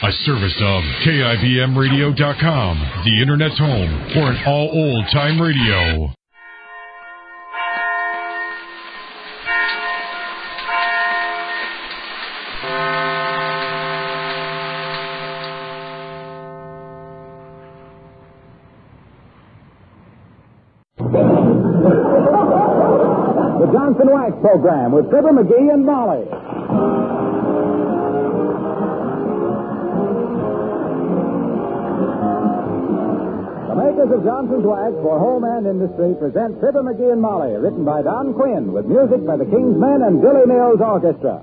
A service of KIBMradio.com, the Internet's home for an all old-time radio. The Johnson Wax Program with Fibber, McGee, and Molly. The makers of Johnson's Wax for home and industry present Fibber, McGee, and Molly, written by Don Quinn, with music by the King's Men and Billy Mills Orchestra.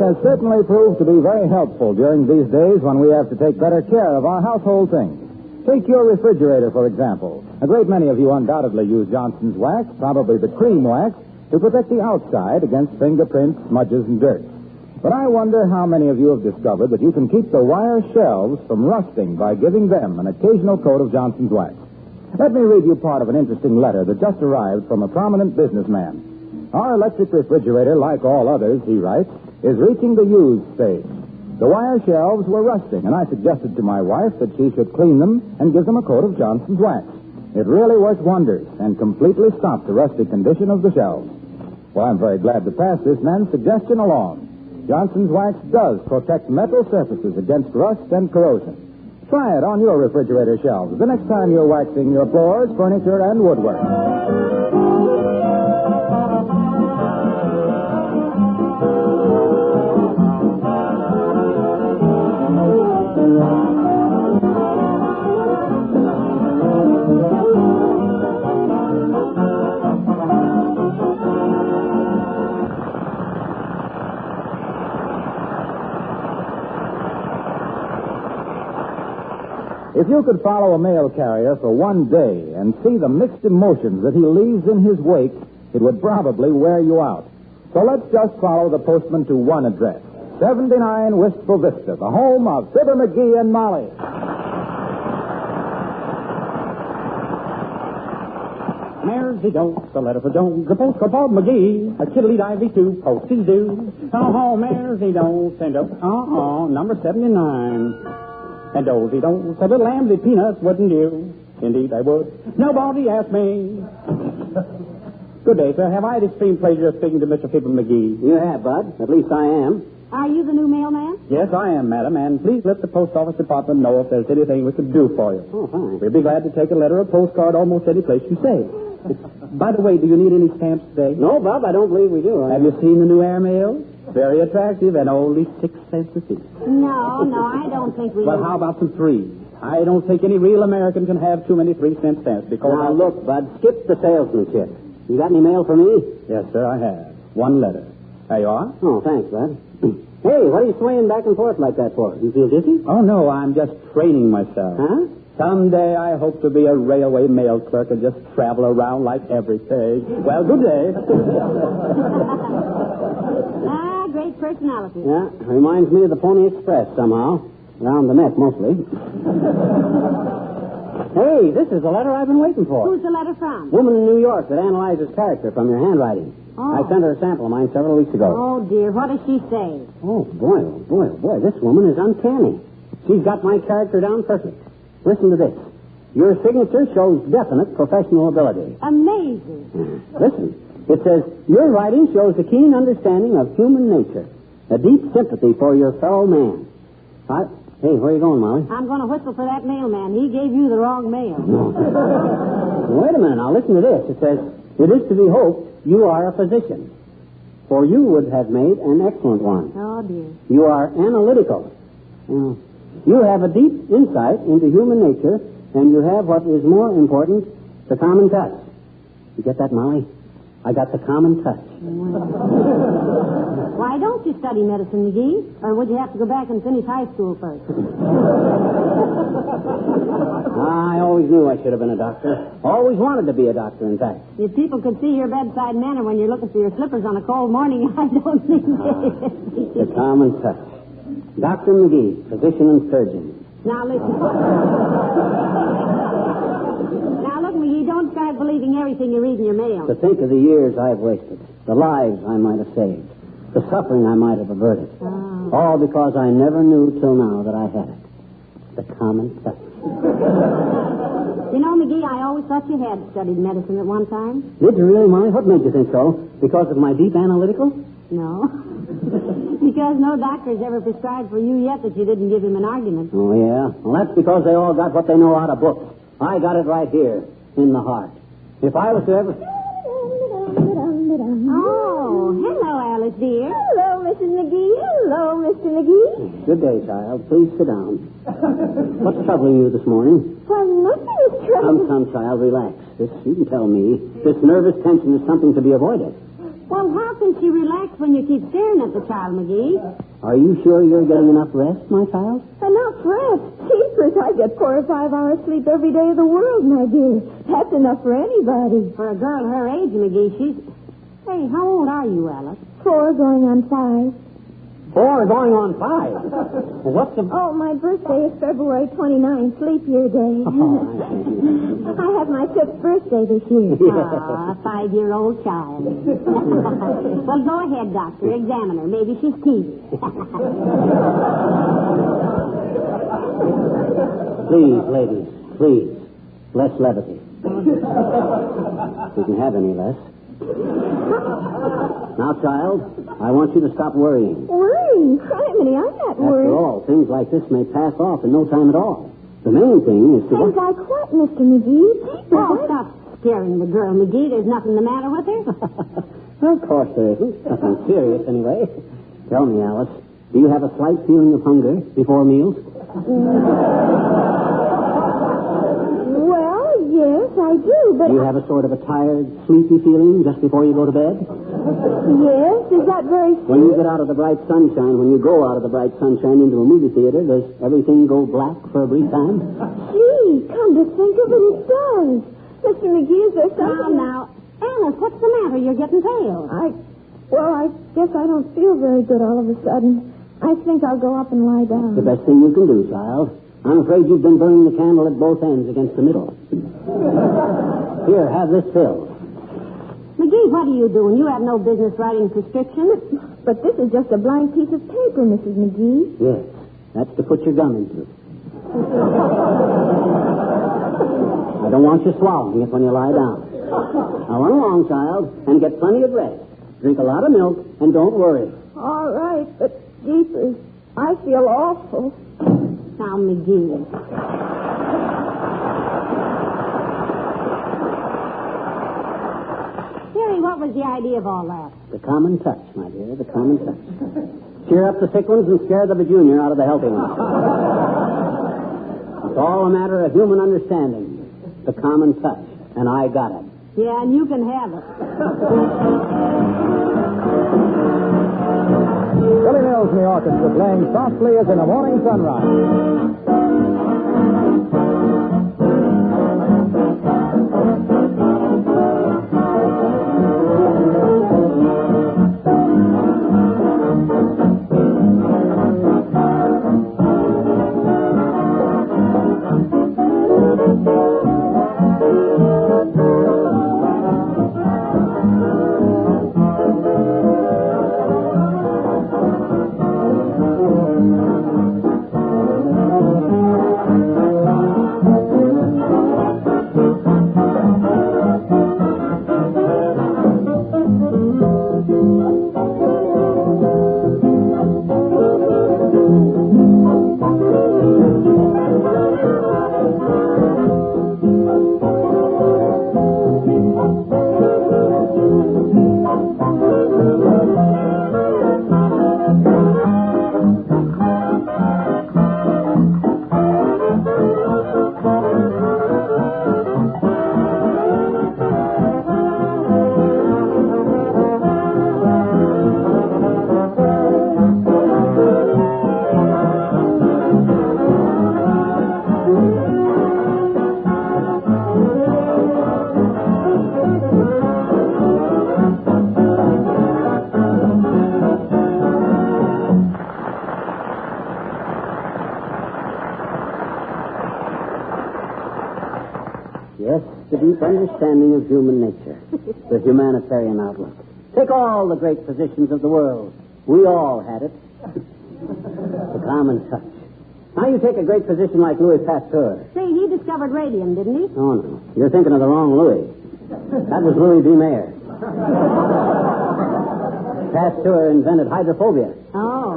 Has certainly proved to be very helpful during these days when we have to take better care of our household things. Take your refrigerator, for example. A great many of you undoubtedly use Johnson's Wax, probably the cream wax, to protect the outside against fingerprints, smudges, and dirt. But I wonder how many of you have discovered that you can keep the wire shelves from rusting by giving them an occasional coat of Johnson's Wax. Let me read you part of an interesting letter that just arrived from a prominent businessman. Our electric refrigerator, like all others, he writes, is reaching the used stage. The wire shelves were rusting, and I suggested to my wife that she should clean them and give them a coat of Johnson's Wax. It really worked wonders and completely stopped the rusty condition of the shelves. Well, I'm very glad to pass this man's suggestion along. Johnson's Wax does protect metal surfaces against rust and corrosion. Try it on your refrigerator shelves the next time you're waxing your floors, furniture, and woodwork. If you could follow a mail carrier for one day and see the mixed emotions that he leaves in his wake, it would probably wear you out. So let's just follow the postman to one address, 79 Wistful Vista, the home of Fibber, McGee, and Molly. Mares-y-don't, a letter for Jones, a postcard for McGee, a kiddly-divey-too, posties due. Oh, mares-y-don't, send up, number 79. And dozy-don't, a little lambsy peanuts, wouldn't you? Indeed, I would. Nobody asked me. Good day, sir. Have I the extreme pleasure of speaking to Mr. Fibber McGee? You have, Bud. At least I am. Are you the new mailman? Yes, I am, madam, and please let the post office department know if there's anything we could do for you. Oh, fine. We'll be glad to take a letter or postcard almost any place you say. By the way, do you need any stamps today? No, Bub, I don't believe we do. Have you seen the new airmail? Very attractive and only 6 cents a piece. No, I don't think we Well, do. how about some 3s? I don't think any real American can have too many 3-cent stamps because... Now, look, Bud, skip the salesmanship. You got any mail for me? Yes, sir, I have. 1 letter. There you are. Oh, thanks, Bud. Hey, what are you swaying back and forth like that for? You feel dizzy? Oh, no, I'm just training myself. Huh? Someday I hope to be a railway mail clerk and just travel around like everything. Well, good day. Great personality. Yeah, reminds me of the Pony Express somehow. Around the neck, mostly. Hey, this is the letter I've been waiting for. Who's the letter from? Woman in New York that analyzes character from your handwriting. Oh. I sent her a sample of mine several weeks ago. Oh, dear. What does she say? Oh, boy, oh, boy, oh, boy. This woman is uncanny. She's got my character down perfect. Listen to this. Your signature shows definite professional ability. Amazing. Listen. It says, your writing shows a keen understanding of human nature, a deep sympathy for your fellow man. Hey, where are you going, Molly? I'm going to whistle for that mailman. He gave you the wrong mail. Wait a minute. Now, listen to this. It says, it is to be hoped you are a physician, for you would have made an excellent one. Oh, dear. You are analytical. You have a deep insight into human nature, and you have what is more important, the common touch. You get that, Molly? I got the common touch. Why don't you study medicine, McGee? Or would you have to go back and finish high school first? I always knew I should have been a doctor. Always wanted to be a doctor, in fact. If people could see your bedside manner when you're looking for your slippers on a cold morning, I don't think The common touch. Dr. McGee, physician and surgeon. Now, listen. Now, look, McGee, don't start believing everything you read in your mail. To think of the years I've wasted, the lives I might have saved, the suffering I might have averted. Oh. All because I never knew till now that I had it. The common touch. You know, McGee, I always thought you had studied medicine at one time. Did you really, Molly? What made you think so? Because of my deep analytical? No. Because no doctor's ever prescribed for you yet that you didn't give him an argument. Oh, yeah? Well, that's because they all got what they know out of books. I got it right here, in the heart. If I was to ever... Oh, hello, Alice, dear. Hello, Mrs. McGee. Hello, Mr. McGee. Good day, child. Please sit down. What's troubling you this morning? Well, nothing is troubling. Come, child, relax. You can tell me. This nervous tension is something to be avoided. Well, how can she relax when you keep staring at the child, McGee? Are you sure you're getting enough rest, my child? Enough rest. Jeepers, I get 4 or 5 hours sleep every day of the world, my dear. That's enough for anybody. For a girl her age, McGee, she's... Hey, how old are you, Alice? 4 going on 5. 4 going on 5. Well, what's the... Oh, my birthday is February 29th, leap year day. I have my 5th birthday this year. Ah, a 5-year-old child. Well, go ahead, doctor. Examine her. Maybe she's teething. Please, ladies, please. Less levity. You can have any less. Now, child, I want you to stop worrying. Worrying? Criminy, I'm not worried. After all, things like this may pass off in no time at all. The main thing is to... Things like what, Mr. McGee? Oh, stop scaring the girl, McGee. There's nothing the matter with her. Of course there isn't. Nothing serious, anyway. Tell me, Alice, do you have a slight feeling of hunger before meals? Well, yes, I do, but... Do you have a sort of a tired, sleepy feeling just before you go to bed? Yes, is that very sweet? When you get out of the bright sunshine, when you go out of the bright sunshine into a movie theater, does everything go black for a brief time? Gee, come to think of it, it does. Mr. McGee, is there something... Now, Alice, what's the matter? You're getting pale. I guess I don't feel very good all of a sudden. I think I'll go up and lie down. The best thing you can do, child. I'm afraid you've been burning the candle at both ends against the middle. Here, have this filled. McGee, what are you doing? You have no business writing prescriptions. But this is just a blank piece of paper, Mrs. McGee. Yes, that's to put your gum into. I don't want you swallowing it when you lie down. Now run along, child, and get plenty of rest. Drink a lot of milk, and don't worry. All right, but jeepers, I feel awful. Now, McGee. Harry, what was the idea of all that? The common touch, my dear, the common touch. Cheer up the sick ones and scare the junior out of the healthy ones. It's all a matter of human understanding. The common touch. And I got it. Yeah, and you can have it. Billy Mills and the orchestra playing softly as in a morning sunrise. Yes, the deep understanding of human nature. The humanitarian outlook. Take all the great physicians of the world. We all had it. The common touch. Now you take a great physician like Louis Pasteur. Say, he discovered radium, didn't he? Oh, no. You're thinking of the wrong Louis. That was Louis B. Mayer. Pasteur invented hydrophobia. Oh.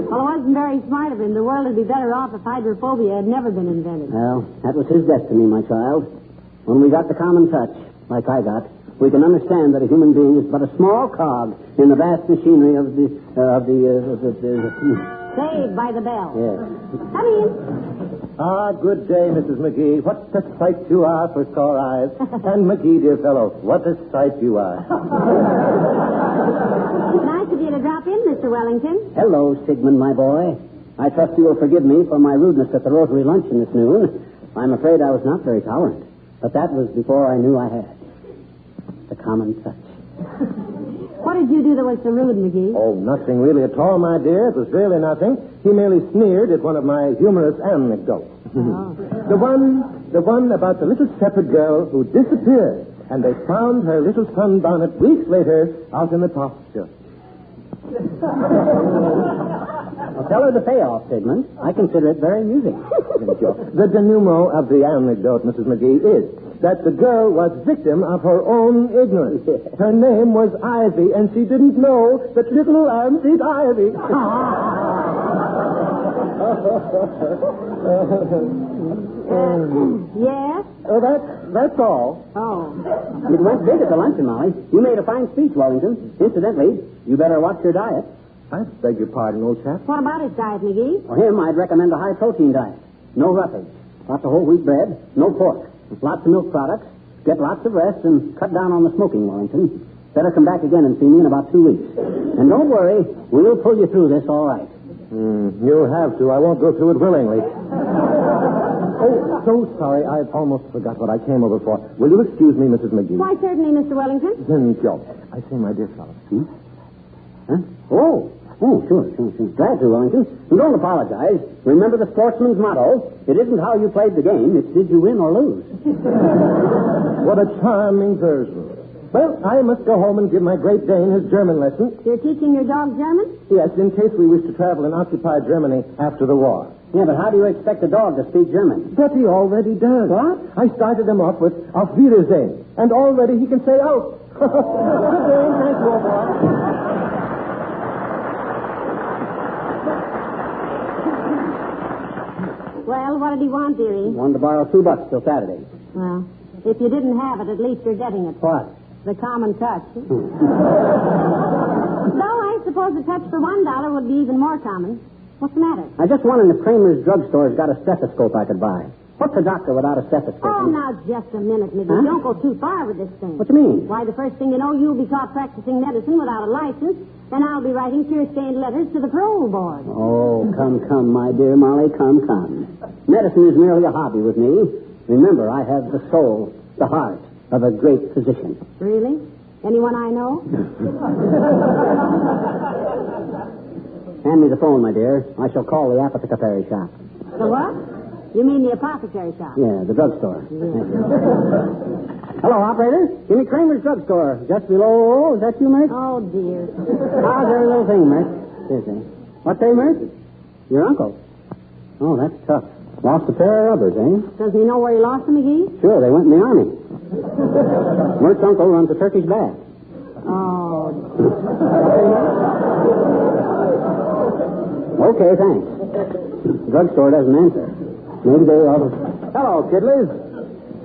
Well, it wasn't very smart of him. The world would be better off if hydrophobia had never been invented. Well, that was his destiny, my child. When we got the common touch, like I got, we can understand that a human being is but a small cog in the vast machinery of the Saved by the bell. Yes. Come in. Ah, good day, Mrs. McGee. What a sight you are for sore eyes. And McGee, dear fellow, what a sight you are. Nice of you to drop in, Mr. Wellington. Hello, Sigmund, my boy. I trust you will forgive me for my rudeness at the Rotary luncheon this noon. I'm afraid I was not very tolerant. But that was before I knew I had the common touch. What did you do that was so rude, McGee? Oh, nothing really at all, my dear. It was really nothing. He merely sneered at one of my humorous anecdotes. Oh. The one about the little shepherd girl who disappeared, and they found her little sunbonnet weeks later out in the pasture. Well, tell her the payoff, Sigmund. I consider it very amusing. The denouement of the anecdote, Mrs. McGee, is that the girl was victim of her own ignorance. Her name was Ivy, and she didn't know that little lambs eat ivy. Yes? That's all. Oh. It went big at the luncheon, Molly. You made a fine speech, Wellington. Incidentally, you better watch your diet. I beg your pardon, old chap. What about his diet, McGee? For him, I'd recommend a high-protein diet. No roughage. Lots of whole wheat bread, no pork. Lots of milk products. Get lots of rest and cut down on the smoking, Wellington. Better come back again and see me in about 2 weeks. And don't worry, we'll pull you through this all right. You'll have to. I won't go through it willingly. Oh, so sorry. I almost forgot what I came over for. Will you excuse me, Mrs. McGee? Why, certainly, Mr. Wellington. Then, Joe. I say, my dear fellow. Huh? Oh, sure. Glad to, Wellington. And don't apologize. Remember the sportsman's motto. It isn't how you played the game. It's did you win or lose. What a charming version. Well, I must go home and give my Great Dane his German lesson. You're teaching your dog German? Yes, in case we wish to travel in occupied Germany after the war. Yeah, but how do you expect a dog to speak German? But he already does. What? I started him off with Auf Wiedersehen, and already he can say out. Good day. Thank you, boy. Well, what did he want, dearie? Wanted to borrow $2 till Saturday. Well, if you didn't have it, at least you're getting it. What? The common touch. Though I suppose a touch for $1 would be even more common. What's the matter? I just wondered if Kramer's drugstore's got a stethoscope I could buy. What's a doctor without a stethoscope? Oh, now, just a minute, McGee. Huh? Don't go too far with this thing. What do you mean? Why, the first thing you know, you'll be caught practicing medicine without a license, and I'll be writing tear-stained letters to the parole board. Oh, come, my dear Molly, come. Medicine is merely a hobby with me. Remember, I have the soul, the heart of a great physician. Really? Anyone I know? Hand me the phone, my dear. I shall call the apothecary shop. The what? You mean the apothecary shop? Yeah, the drugstore. Yeah. Thank you. Hello, operator. Give me Kramer's drugstore. Just below. Is that you, Mert? Oh, dear. How's every little thing, Mert? Yes, eh? What's that, Mert? Your uncle. Oh, that's tough. Lost a pair of rubbers, eh? Does he know where he lost them, McGee? Sure, they went in the Army. Mert's uncle runs a Turkish bath. Oh. Okay, thanks. The drugstore doesn't answer. Maybe they ought to... Hello, kiddies.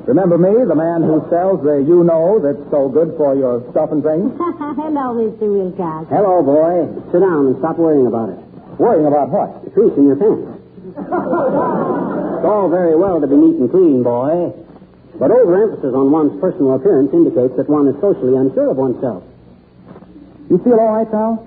Remember me, the man who sells the you-know that's so good for your stuff and things? Hello, Mr. Wilcox. Hello, boy. Sit down and stop worrying about it. Worrying about what? The crease in your pants. It's all very well to be neat and clean, boy. But overemphasis on one's personal appearance indicates that one is socially unsure of oneself. You feel all right, pal?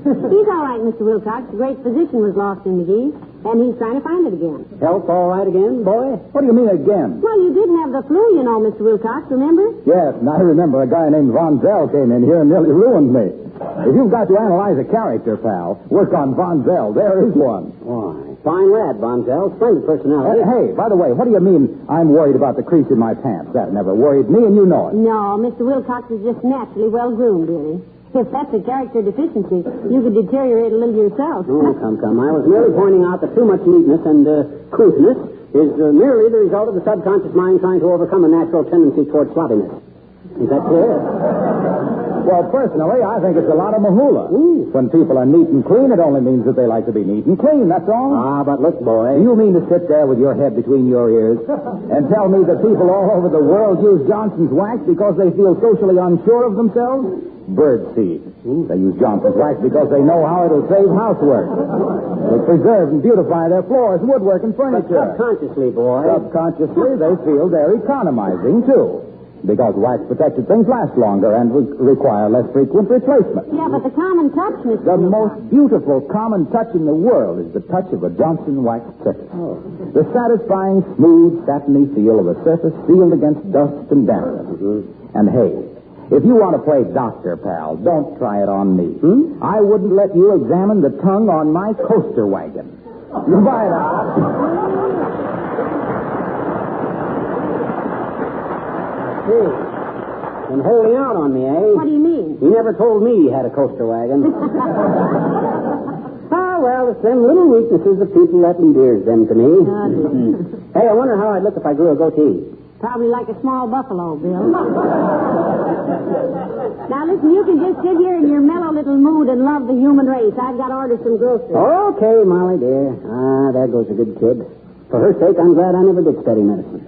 He's all right, Mr. Wilcox. The great physician was lost in McGee, and he's trying to find it again. Health all right again, boy? What do you mean again? Well, you did have the flu, you know, Mr. Wilcox, remember? Yes, and I remember a guy named Von Zell came in here and nearly ruined me. If you've got to analyze a character, pal, work on Von Zell. There is one. Why? Fine lad, Bombshell. Splendid personality. Hey, by the way, what do you mean I'm worried about the crease in my pants? That never worried me, and you know it. No, Mr. Wilcox is just naturally well-groomed, dearie. If that's a character deficiency, you could deteriorate a little yourself. Oh, come. I was merely pointing out that too much neatness and couthness is merely the result of the subconscious mind trying to overcome a natural tendency towards sloppiness. Is that clear? Well, personally, I think it's a lot of mahula. When people are neat and clean, it only means that they like to be neat and clean, that's all. Ah, but look, boy. Do you mean to sit there with your head between your ears and tell me that people all over the world use Johnson's wax because they feel socially unsure of themselves? Birdseed. They use Johnson's wax because they know how it'll save housework. It'll preserve and beautify their floors, woodwork, and But furniture. subconsciously, boy. Subconsciously, they feel they're economizing, too. Because wax-protected things last longer and require less frequent replacement. Yeah, but the common touch, Mr. The Wilcox. most beautiful common touch in the world is the touch of a Johnson wax surface. The satisfying, smooth, satiny feel of a surface sealed against dust and dampness. And hey, if you want to play doctor, pal, don't try it on me. I wouldn't let you examine the tongue on my coaster wagon. Goodbye now. And holding out on me, eh? What do you mean? You never told me you had a coaster wagon. Well, it's them little weaknesses of people that endears them to me. Hey, I wonder how I'd look if I grew a goatee. Probably like a small buffalo, Bill. Now, listen, you can just sit here in your mellow little mood and love the human race. I've got to order some groceries. Okay, Molly, dear. There goes a good kid. For her sake, I'm glad I never did study medicine.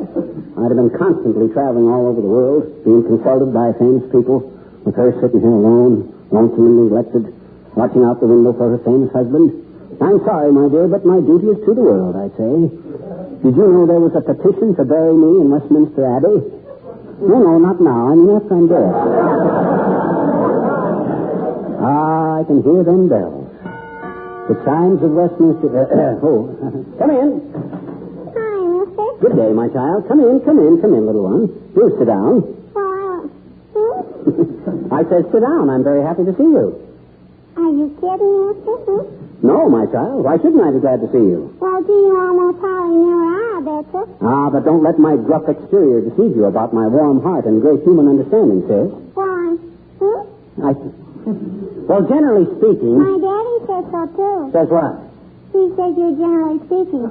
I'd have been constantly traveling all over the world, being consulted by famous people, with her sitting here alone, lonesome and neglected, watching out the window for her famous husband. I'm sorry, my dear, but my duty is to the world, I say. Did you know there was a petition to bury me in Westminster Abbey? No, not now. I mean after I'm dead. I can hear them bells. The chimes of Westminster... Come in. Hi, mister. Good day, my child. Come in, little one. Do sit down. Well, I said sit down. I'm very happy to see you. Are you kidding, mister? No, my child. Why shouldn't I be glad to see you? Well, gee, you almost hardly never are, betcha. But don't let my gruff exterior deceive you about my warm heart and great human understanding, sis. Why? Well, generally speaking... My daddy says so, too. Says what? He says you're generally speaking.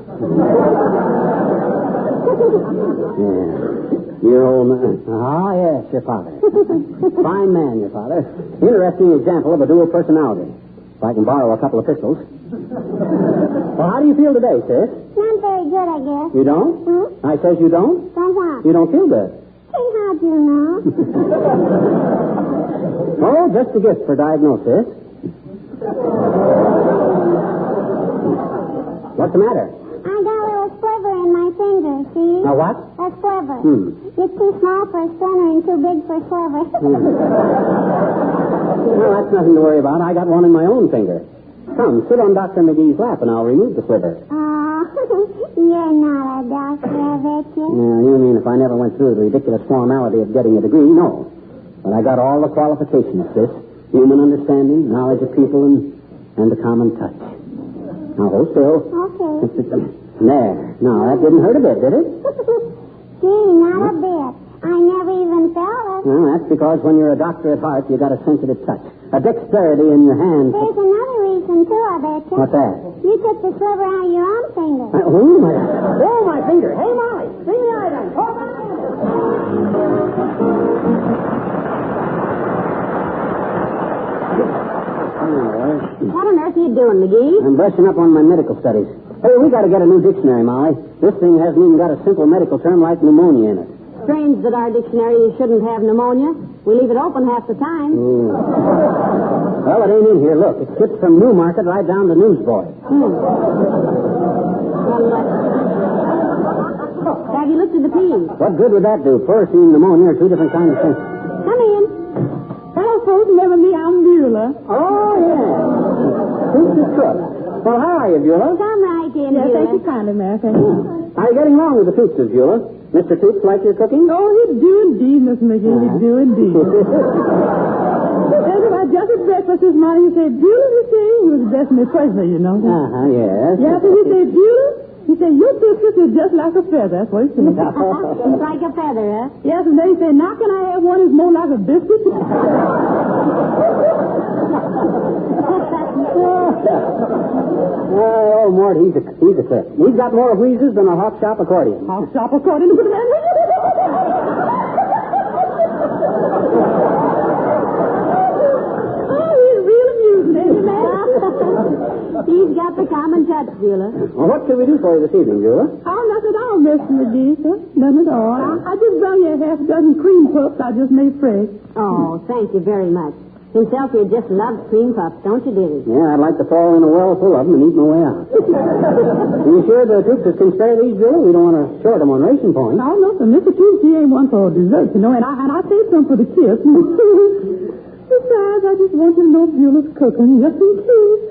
Yeah. Your old man. Yes, your father. Fine man, your father. Interesting example of a dual personality. If I can borrow a couple of pistols. Well, how do you feel today, sis? Not very good, I guess. You don't? I says you don't? Don't what? You don't feel good. Hey, how'd you know? Oh, just a gift for diagnosis. What's the matter? I got a little sliver in my finger, see? A what? A sliver. It's too small for a splinter and too big for a sliver. Well, that's nothing to worry about. I got one in my own finger. Come, sit on Dr. McGee's lap and I'll remove the sliver. You're not a doctor, I bet you. You mean if I never went through the ridiculous formality of getting a degree? No. But I got all the qualifications, sis. Human understanding, knowledge of people, and the common touch. Now, hold still. Okay. There. No, that didn't hurt a bit, did it? Gee, not a bit. I never even felt it. Well, that's because when you're a doctor at heart, you got a sensitive touch. A dexterity in your hands. There's another reason, too, I bet you. What's that? You took the sliver out of your own finger. My finger. Hey, Molly, sing the item. Hold on. What on earth are you doing, McGee? I'm brushing up on my medical studies. Hey, we got to get a new dictionary, Molly. This thing hasn't even got a simple medical term like pneumonia in it. Strange that our dictionary shouldn't have pneumonia. We leave it open half the time. Well, it ain't in here. Look, it skips from Newmarket right down to Newsboy. Have you looked at the peas? What good would that do? Pleurisy and pneumonia are two different kinds of things. Come in. Hello, folks. Remember me? I'm Beulah. Oh, yeah. Who's the cook? Well, how are you, Beulah? Come right in, Yes, thank you Beulah. kindly, Mary. Thank you. How are you getting along with the Tootses, Beulah? Mr. Toots like your cooking? Oh, you do indeed, Miss McGee. You do indeed. Yes, I just as best breakfast this morning, he said, Beulah, you see, he was addressing me personally, you know. Yes. Yeah, so he said, Beulah, he said, your biscuit is just like a feather. That's what he said. It's like a feather, huh? Yes, and then he said, now can I have one that's more like a biscuit? Oh, Mort, he's a clip. We've got more wheezes than a hop shop accordion. Hop shop accordion? He's got the common touch, Beulah. Well, what can we do for you this evening, Beulah? Oh, nothing at all, Mr. McGee, sir. Nothing at all. I just brought you a half dozen cream puffs I just made fresh. Oh, thank you very much. Himself, you just love cream puffs, don't you, dearie? Yeah, I'd like to fall in a well full of them and eat my way out. Are you sure the Toops can spare these, Beulah? We don't want to short them on ration points. Oh, no, sir. Mr. Toops, he ain't one for dessert, you know, and I saved some for the kids. Besides, I just want you to know Beulah's cooking, just in case.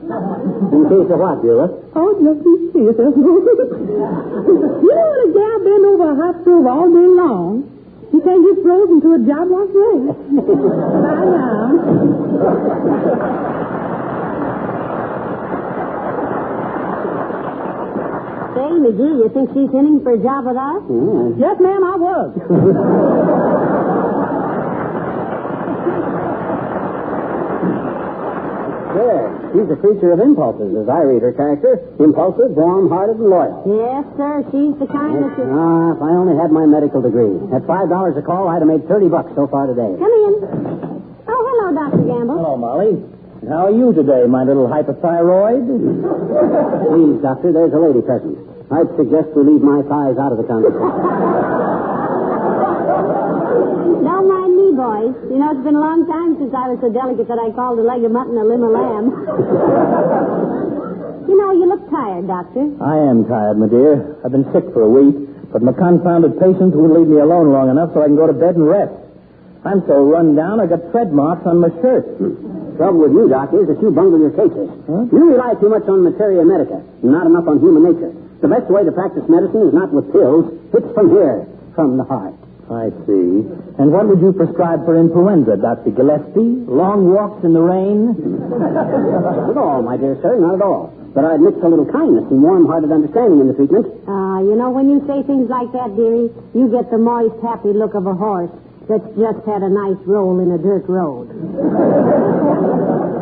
In case of what, Beulah? Oh, just in case. You know when a gal been over a hot stove all day long, you can't get frozen to a job like that. Bye now. Say, McGee, you think she's hinting for a job with us? Yes, ma'am, I was. There. She's a creature of impulses, as I read her character. Impulsive, warm-hearted, and loyal. Yes, sir. She's the kind that you... If I only had my medical degree. At $5 a call, I'd have made $30 so far today. Come in. Oh, hello, Dr. Gamble. Hello, Molly. How are you today, my little hypothyroid? Please, doctor, there's a lady present. I'd suggest we leave my thighs out of the conversation. Don't mind me, boys. You know, it's been a long time since I was so delicate that I called a leg of mutton a limb of lamb. You know, you look tired, Doctor. I am tired, my dear. I've been sick for a week, but my confounded patients won't leave me alone long enough so I can go to bed and rest. I'm so run down, I got tread marks on my shirt. Trouble with you, Doc, is that you bungle your cases. Huh? You rely too much on materia medica, and not enough on human nature. The best way to practice medicine is not with pills. It's from here, from the heart. I see. And what would you prescribe for influenza, Dr. Gillespie? Long walks in the rain? Not at all, my dear sir, not at all. But I'd mix a little kindness and warm-hearted understanding in the treatment. You know, when you say things like that, dearie, you get the moist, happy look of a horse that's just had a nice roll in a dirt road.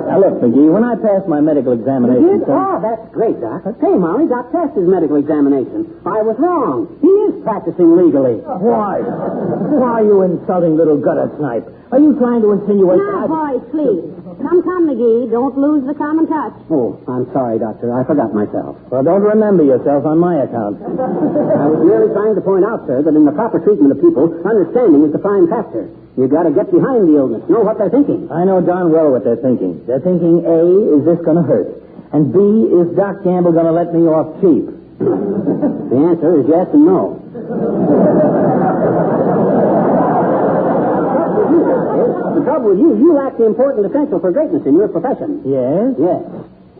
Now, look, McGee, when I passed my medical examination... Oh, that's great, Doc. Hey, Molly, Doc passed his medical examination. I was wrong. He is practicing legally. Why? Why are you insulting little gutter snipe? Are you trying to insinuate Now, boys, please. Come, McGee. Don't lose the common touch. Oh, I'm sorry, Doctor. I forgot myself. Well, don't remember yourself on my account. I was merely trying to point out, sir, that in the proper treatment of people, understanding is the prime factor. You've got to get behind the illness, know what they're thinking. I know darn well what they're thinking. They're thinking, A, is this going to hurt? And B, is Doc Gamble going to let me off cheap? The answer is yes and no. The trouble with you lack the important essential for greatness in your profession. Yes? Yes,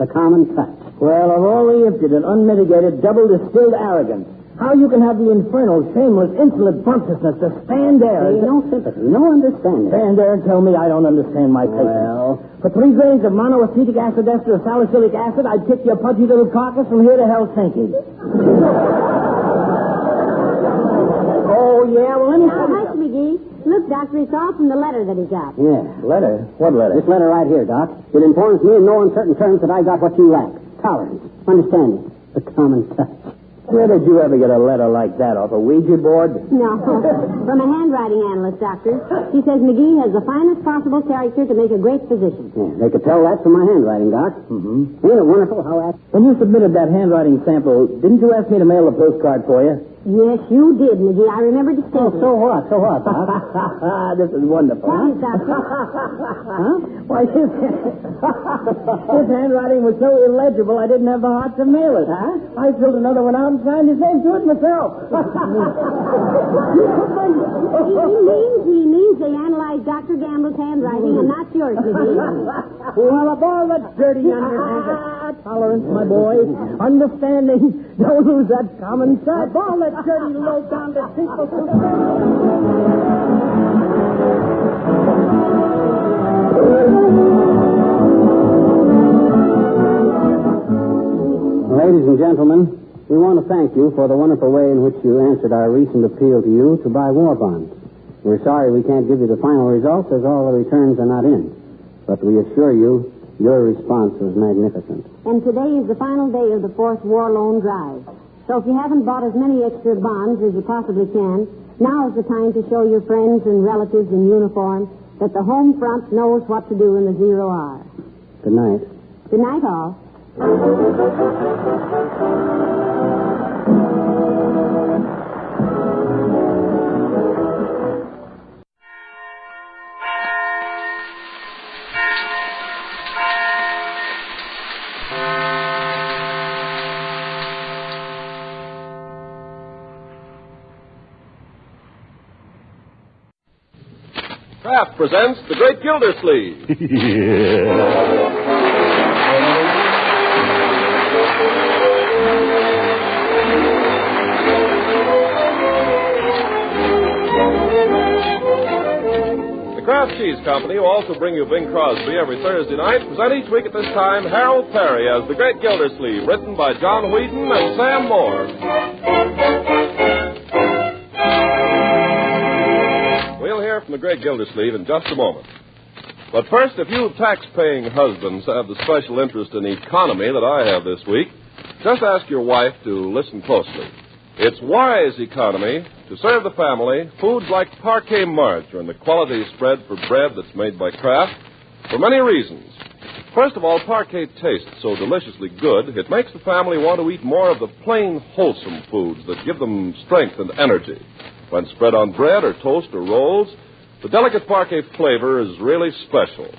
the common touch. Well, of all the impudent and unmitigated, double-distilled arrogance, how you can have the infernal, shameless, insolent bumptiousness to stand there... No sympathy, no understanding. Stand there and tell me I don't understand my patients. Well... For 3 grains of monoacetic acid ester or salicylic acid, I'd kick your pudgy little carcass from here to Helsinki. Oh, yeah? Well, let me... Now, hush, McGee. Look, Doctor, it's all from the letter that he got. Yeah. Letter? What letter? This letter right here, Doc. It informs me in no uncertain terms that I got what you lack. Tolerance, understanding, the common touch. Where did you ever get a letter like that? Off a Ouija board? No, from a handwriting analyst, Doctor. She says McGee has the finest possible character to make a great physician. Yeah, they could tell that from my handwriting, Doc. Mm-hmm. Ain't it wonderful how that... When you submitted that handwriting sample, didn't you ask me to mail a postcard for you? Yes, you did, McGee. I remember distinctly. So what, Doc? This is wonderful. What is, Doctor? Huh? Why, his handwriting was so illegible I didn't have the heart to mail it. Huh? I filled another one out and signed his name to it myself. He means they analyzed Dr. Gamble's handwriting and not yours, McGee. Well, of all the dirty underhanded tolerance, my boy, understanding, don't lose that common sense. Of all the dirty, low-down people. Ladies and gentlemen, we want to thank you for the wonderful way in which you answered our recent appeal to you to buy war bonds. We're sorry we can't give you the final results as all the returns are not in. But we assure you, your response was magnificent. And today is the final day of the fourth war loan drive. So if you haven't bought as many extra bonds as you possibly can, now is the time to show your friends and relatives in uniform that the home front knows what to do in the 0 hour. Good night. Good night, all. Kraft presents the Great Gildersleeve. The Kraft Cheese Company will also bring you Bing Crosby every Thursday night. Present each week at this time Harold Perry as the Great Gildersleeve, written by John Whedon and Sam Moore. From the Great Gildersleeve in just a moment. But first, if you tax-paying husbands have the special interest in economy that I have this week, just ask your wife to listen closely. It's wise economy to serve the family foods like parquet margarine, the quality spread for bread that's made by Kraft, for many reasons. First of all, parquet tastes so deliciously good, it makes the family want to eat more of the plain, wholesome foods that give them strength and energy. When spread on bread or toast or rolls, the delicate parquet flavor is really special.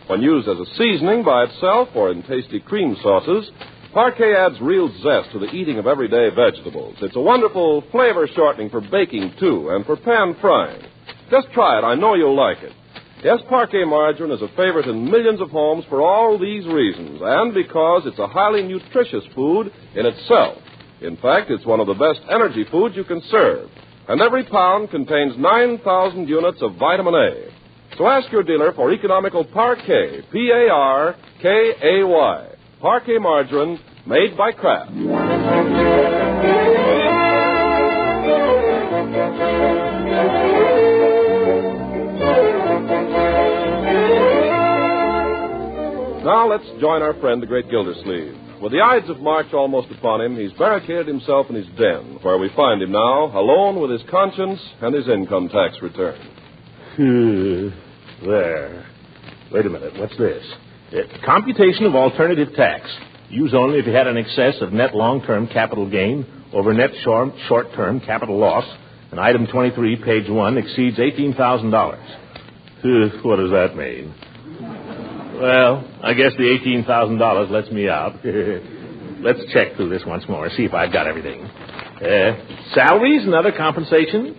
When used as a seasoning by itself or in tasty cream sauces, parquet adds real zest to the eating of everyday vegetables. It's a wonderful flavor shortening for baking, too, and for pan frying. Just try it. I know you'll like it. Yes, parquet margarine is a favorite in millions of homes for all these reasons, and because it's a highly nutritious food in itself. In fact, it's one of the best energy foods you can serve. And every pound contains 9,000 units of vitamin A. So ask your dealer for economical Parquet, P-A-R-K-A-Y. Parquet margarine made by Kraft. Now let's join our friend, the Great Gildersleeve. With the Ides of March almost upon him, he's barricaded himself in his den, where we find him now, alone with his conscience and his income tax return. There. Wait a minute. What's this? Computation of alternative tax. Use only if you had an excess of net long-term capital gain over net short-term capital loss. And item 23, page 1, exceeds $18,000. What does that mean? Well, I guess the $18,000 lets me out. Let's check through this once more, see if I've got everything. Salaries and other compensation?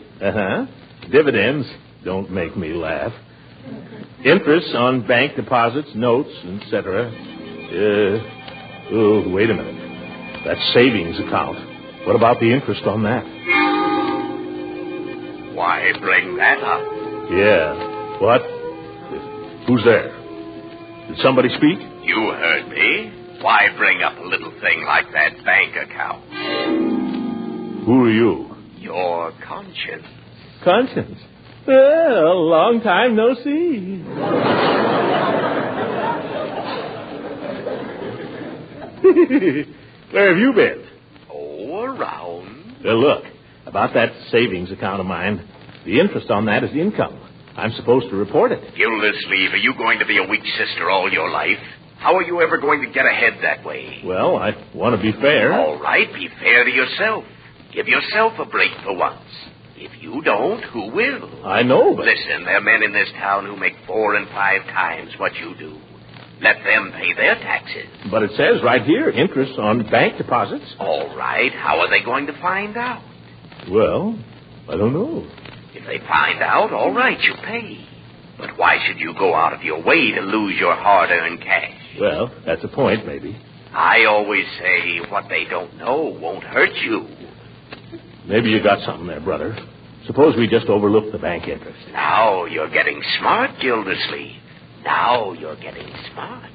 Dividends? Don't make me laugh. Interest on bank deposits, notes, etc. Wait a minute. That's savings account. What about the interest on that? Why bring that up? Yeah. What? Who's there? Did somebody speak? You heard me. Why bring up a little thing like that bank account? Who are you? Your conscience. Conscience? Well, long time no see. Where have you been? Oh, around. Look, about that savings account of mine, the interest on that is income. I'm supposed to report it. Gildersleeve, are you going to be a weak sister all your life? How are you ever going to get ahead that way? Well, I want to be fair. All right, be fair to yourself. Give yourself a break for once. If you don't, who will? I know, but... Listen, there are men in this town who make 4 and 5 times what you do. Let them pay their taxes. But it says right here, interest on bank deposits. All right, how are they going to find out? Well, I don't know. If they find out, all right, you pay. But why should you go out of your way to lose your hard-earned cash? Well, that's a point, maybe. I always say what they don't know won't hurt you. Maybe you got something there, brother. Suppose we just overlook the bank interest. Now you're getting smart, Gildersleeve. Now you're getting smart.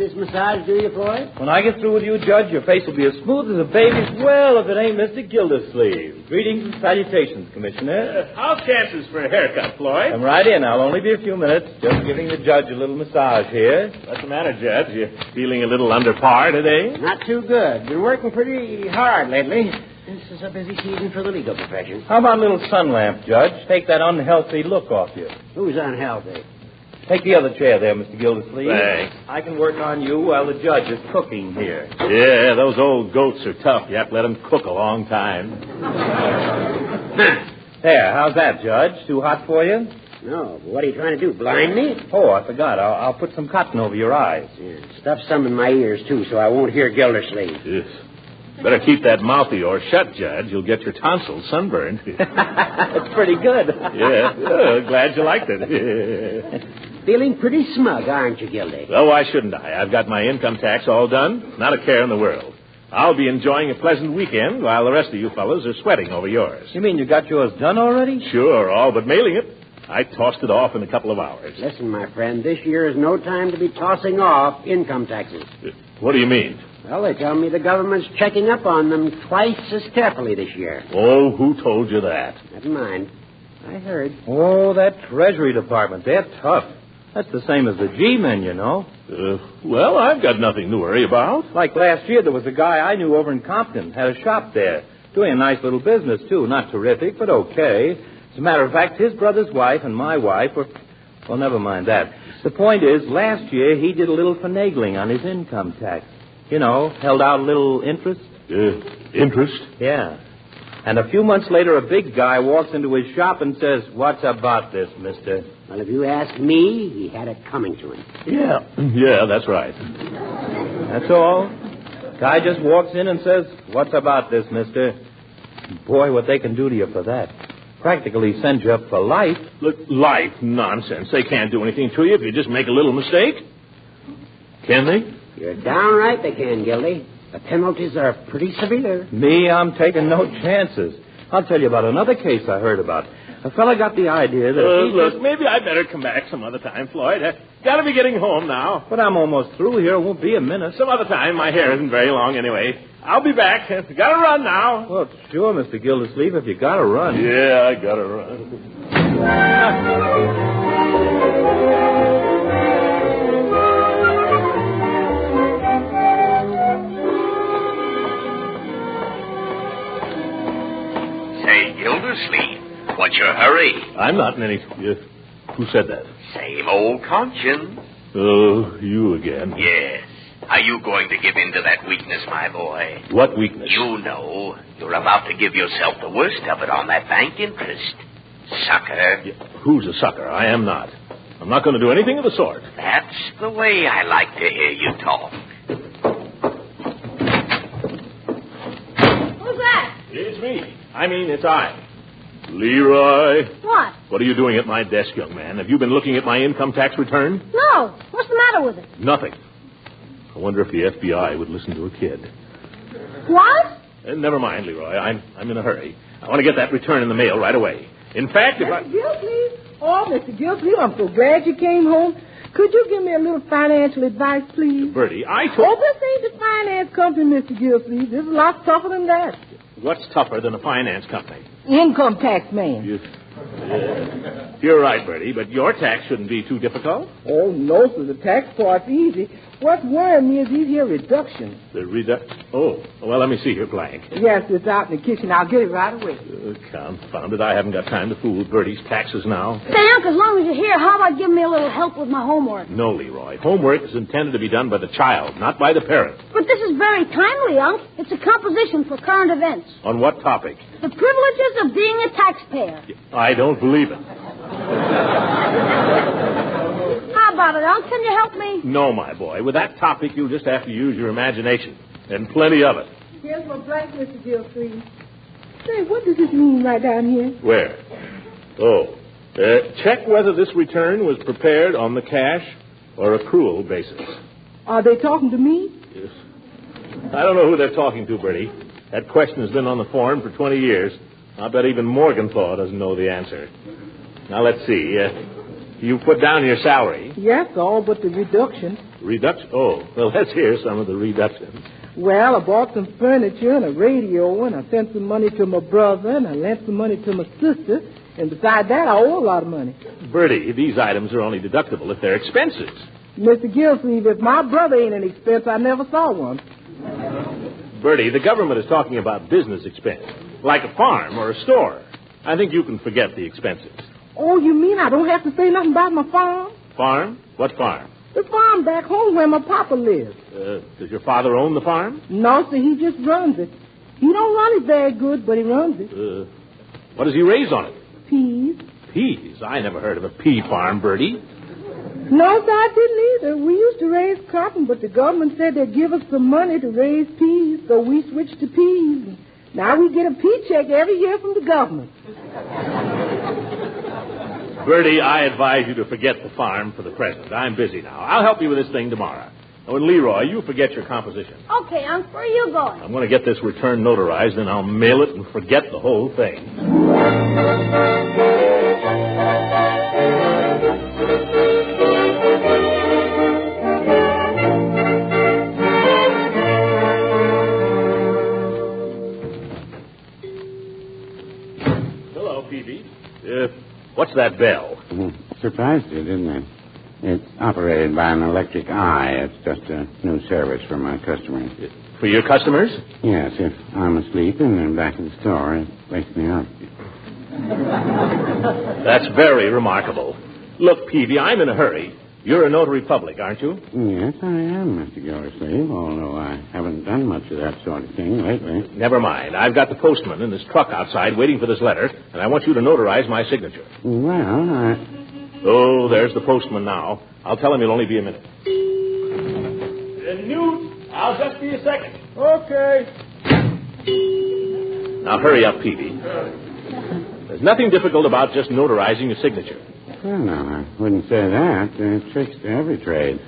this massage do you, Floyd? When I get through with you, Judge, your face will be as smooth as a baby's. Well, if it ain't Mr. Gildersleeve. Greetings and salutations, Commissioner. How's chances for a haircut, Floyd? Come right in. I'll only be a few minutes. Just giving the judge a little massage here. What's the matter, Judge? You feeling a little under par today? Not too good. Been working pretty hard lately. This is a busy season for the legal profession. How about a little sun lamp, Judge? Take that unhealthy look off you. Who's unhealthy? Take the other chair there, Mr. Gildersleeve. Thanks. I can work on you while the judge is cooking here. Yeah, those old goats are tough. You have to let them cook a long time. There, how's that, Judge? Too hot for you? No. What are you trying to do, blind me? Oh, I forgot. I'll put some cotton over your eyes. Yeah, stuff some in my ears, too, so I won't hear Gildersleeve. Yes. Better keep that mouth of yours shut, Judge. You'll get your tonsils sunburned. That's pretty good. Yeah, glad you liked it. Feeling pretty smug, aren't you, Gildy? Well, why shouldn't I? I've got my income tax all done. Not a care in the world. I'll be enjoying a pleasant weekend while the rest of you fellows are sweating over yours. You mean you got yours done already? Sure, all but mailing it. I tossed it off in a couple of hours. Listen, my friend, this year is no time to be tossing off income taxes. What do you mean? Well, they tell me the government's checking up on them twice as carefully this year. Oh, who told you that? Never mind. I heard. Oh, that Treasury Department. They're tough. That's the same as the G-men, you know. Well, I've got nothing to worry about. Like last year, there was a guy I knew over in Compton. Had a shop there. Doing a nice little business, too. Not terrific, but okay. As a matter of fact, his brother's wife and my wife were... Well, never mind that. The point is, last year, he did a little finagling on his income tax. You know, held out a little interest. Interest? Yeah. And a few months later, a big guy walks into his shop and says, "What's about this, mister?" Well, if you ask me, he had it coming to him. Yeah, that's right. That's all. Guy just walks in and says, "What's about this, mister?" Boy, what they can do to you for that. Practically send you up for life. Look, life? Nonsense. They can't do anything to you if you just make a little mistake. Can they? You're downright they can, Gildy. The penalties are pretty severe. Me, I'm taking no chances. I'll tell you about another case I heard about. A fella got the idea that... Look, maybe I'd better come back some other time, Floyd. Gotta be getting home now. But I'm almost through here. It won't be a minute. Some other time. My hair isn't very long anyway. I'll be back. Gotta run now. Well, sure, Mr. Gildersleeve, if you gotta run. Yeah, I gotta run. Say, Gildersleeve, what's your hurry? I'm not in any... who said that? Same old conscience. Oh, you again. Yes. Are you going to give in to that weakness, my boy? What weakness? You know. You're about to give yourself the worst of it on that bank interest. Sucker. Yeah, who's a sucker? I am not. I'm not going to do anything of the sort. That's the way I like to hear you talk. Who's that? It's me. It's I. Leroy. What? What are you doing at my desk, young man? Have you been looking at my income tax return? No. What's the matter with it? Nothing. I wonder if the FBI would listen to a kid. What? Never mind, Leroy. I'm in a hurry. I want to get that return in the mail right away. In fact, if Mr. Gildersleeve? Oh, Mr. Gildersleeve, I'm so glad you came home. Could you give me a little financial advice, please? Bertie, Oh, this ain't the finance company, Mr. Gildersleeve. This is a lot tougher than that. What's tougher than a finance company? Income tax man. You're right, Bertie, but your tax shouldn't be too difficult. Oh, no, sir. The tax part's easy. What's worrying me is these here reductions. Oh, well, let me see your blank. Yes, it's out in the kitchen. I'll get it right away. Confound it. I haven't got time to fool with Bertie's taxes now. Say, Unc, as long as you're here, how about giving me a little help with my homework? No, Leroy. Homework is intended to be done by the child, not by the parent. But this is very timely, Unc. It's a composition for current events. On what topic? The privileges of being a taxpayer. I don't believe it. How about it, Unc? Can you help me? No, my boy. With that topic, you'll just have to use your imagination. And plenty of it. Here's my blank, Mr. Gildersleeve. Say, what does this mean right down here? Where? Oh. Check whether this return was prepared on the cash or accrual basis. Are they talking to me? Yes. I don't know who they're talking to, Bertie. That question has been on the form for 20 years. I bet even Morgenthau doesn't know the answer. Now, let's see. You put down your salary. Yes, all but the reduction. Reduction? Oh, well, let's hear some of the reductions. Well, I bought some furniture and a radio, and I sent some money to my brother, and I lent some money to my sister, and besides that, I owe a lot of money. Bertie, these items are only deductible if they're expenses. Mr. Gildersleeve, if my brother ain't an expense, I never saw one. Bertie, the government is talking about business expense, like a farm or a store. I think you can forget the expenses. Oh, you mean I don't have to say nothing about my farm? Farm? What farm? The farm back home where my papa lives. Does your father own the farm? No, sir, he just runs it. He don't run it very good, but he runs it. What does he raise on it? Peas. Peas? I never heard of a pea farm, Bertie. No, sir, I didn't either. We used to raise cotton, but the government said they'd give us some money to raise peas, so we switched to peas. Now we get a pea check every year from the government. Bertie, I advise you to forget the farm for the present. I'm busy now. I'll help you with this thing tomorrow. Oh, and Leroy, you forget your composition. Okay, Unc, where are you going? I'm going to get this return notarized, then I'll mail it and forget the whole thing. Hello, Peavy. What's that bell? Surprised you, didn't it? It's operated by an electric eye. It's just a new service for my customers. For your customers? Yes, if I'm asleep and they're back in the store, it wakes me up. That's very remarkable. Look, Peavy, I'm in a hurry. You're a notary public, aren't you? Yes, I am, Mr. Gildersleeve, although I haven't done much of that sort of thing lately. Never mind. I've got the postman in his truck outside waiting for this letter, and I want you to notarize my signature. Well, Oh, there's the postman now. I'll tell him it'll only be a minute. Newt, I'll just be a second. Okay. Now, hurry up, Peavy. There's nothing difficult about just notarizing a signature. Well, no, I wouldn't say that. There are tricks to every trade.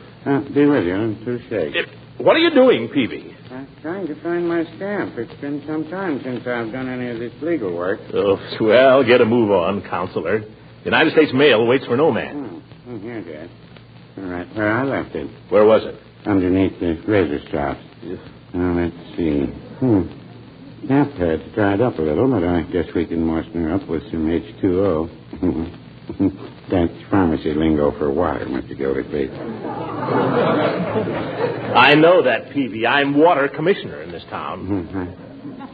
Be with you in 2 shakes. What are you doing, Peavy? I'm trying to find my stamp. It's been some time since I've done any of this legal work. Oh, well, get a move on, counselor. United States mail waits for no man. Oh, here it is. All right, where I left it. Where was it? Underneath the razor straps. Yes. Now, let's see. Stamp pad's dried up a little, but I guess we can moisten her up with some H2O. That's pharmacy lingo for water, Mr. Gildersleeve. I know that, Peavy. I'm water commissioner in this town.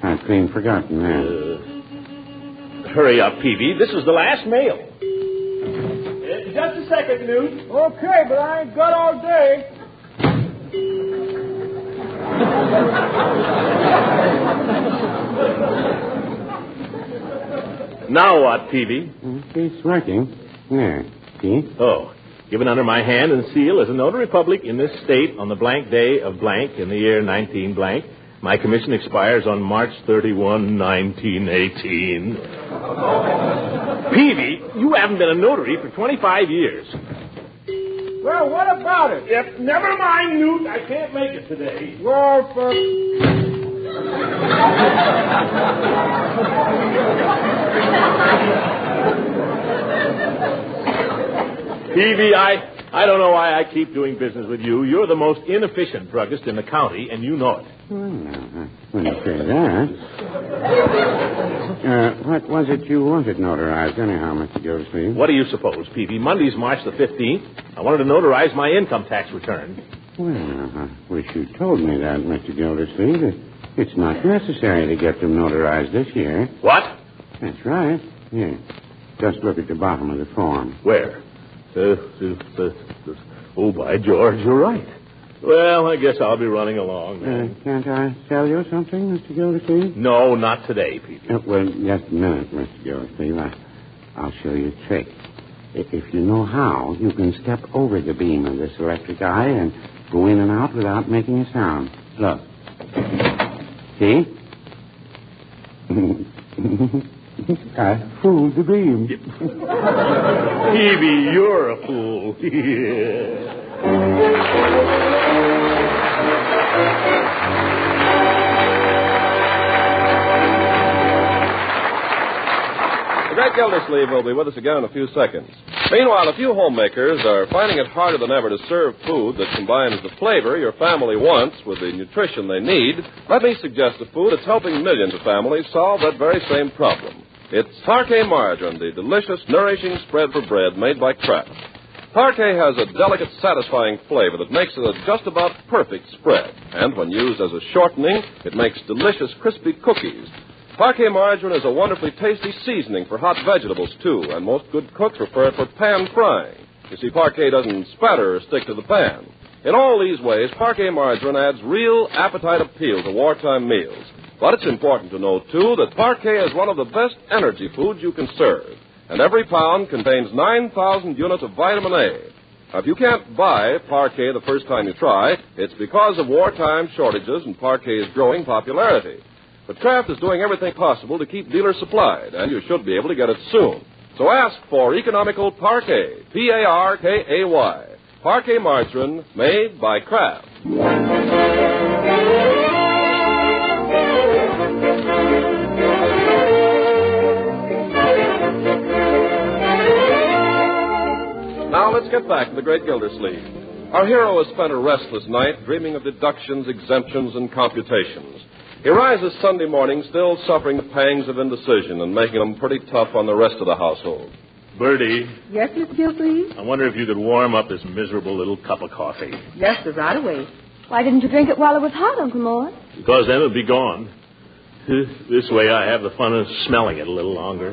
I'd clean forgotten that. Hurry up, Peavy. This is the last mail. Just a second, Newt. Okay, but I ain't got all day. Now what, Peavy? It's working. There. See? Oh. Given under my hand and seal as a notary public in this state on the blank day of blank in the year 19 blank. My commission expires on March 31, 1918. Peavy, you haven't been a notary for 25 years. Well, what about it? Never mind, Newt. I can't make it today. Well, for... Peavy, I don't know why I keep doing business with you. You're the most inefficient druggist in the county, and you know it. Well, no, I wouldn't say that. What was it you wanted notarized anyhow, Mr. Gildersleeve? What do you suppose, Peavy? Monday's March the 15th. I wanted to notarize my income tax return. Well, I wish you told me that, Mr. Gildersleeve. It's not necessary to get them notarized this year. What? That's right. Here. Just look at the bottom of the form. Where? Oh, by George, you're right. Well, I guess I'll be running along then. Can't I tell you something, Mr. Gildersleeve? No, not today, Peavy. Well, just a minute, Mr. Gildersleeve. I'll show you a trick. If you know how, you can step over the beam of this electric eye and go in and out without making a sound. Look. See? I fooled the beam. Peavy, you're a fool. Great Gildersleeve will be with us again in a few seconds. Meanwhile, a few homemakers are finding it harder than ever to serve food that combines the flavor your family wants with the nutrition they need. Let me suggest a food that's helping millions of families solve that very same problem. It's parquet margarine, the delicious, nourishing spread for bread made by Kraft. Parquet has a delicate, satisfying flavor that makes it a just about perfect spread. And when used as a shortening, it makes delicious, crispy cookies. Parquet margarine is a wonderfully tasty seasoning for hot vegetables, too, and most good cooks prefer it for pan frying. You see, parquet doesn't spatter or stick to the pan. In all these ways, parquet margarine adds real appetite appeal to wartime meals. But it's important to know, too, that parquet is one of the best energy foods you can serve. And every pound contains 9,000 units of vitamin A. Now, if you can't buy parquet the first time you try, it's because of wartime shortages and parquet's growing popularity. But Kraft is doing everything possible to keep dealers supplied, and you should be able to get it soon. So ask for economical parquet, P-A-R-K-A-Y, parquet margarine made by Kraft. Now let's get back to the Great Gildersleeve. Our hero has spent a restless night dreaming of deductions, exemptions, and computations. He rises Sunday morning still suffering the pangs of indecision and making them pretty tough on the rest of the household. Bertie. Yes, Mr. Gildersleeve? I wonder if you could warm up this miserable little cup of coffee. Yes, sir, right away. Why didn't you drink it while it was hot, Uncle Mort? Because then it would be gone. This way I have the fun of smelling it a little longer.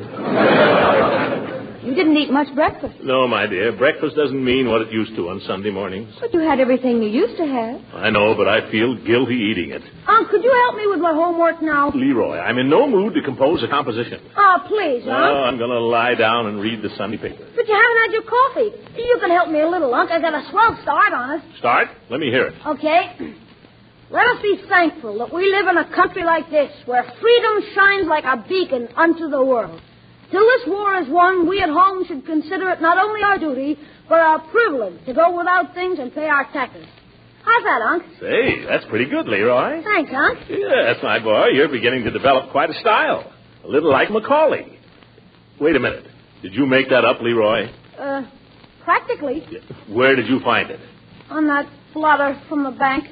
You didn't eat much breakfast. No, my dear. Breakfast doesn't mean what it used to on Sunday mornings. But you had everything you used to have. I know, but I feel guilty eating it. Unc, could you help me with my homework now? Leroy, I'm in no mood to compose a composition. Oh, please, No, Unc. I'm going to lie down and read the Sunday paper. But you haven't had your coffee. You can help me a little, Unc. I got a swell start on it. Start? Let me hear it. Okay. Let us be thankful that we live in a country like this, where freedom shines like a beacon unto the world. Till this war is won, we at home should consider it not only our duty, but our privilege to go without things and pay our taxes. How's that, Unc? Say, that's pretty good, Leroy. Thanks, Unc. Yes, my boy, you're beginning to develop quite a style. A little like Macaulay. Wait a minute. Did you make that up, Leroy? Practically. Where did you find it? On that blotter from the bank.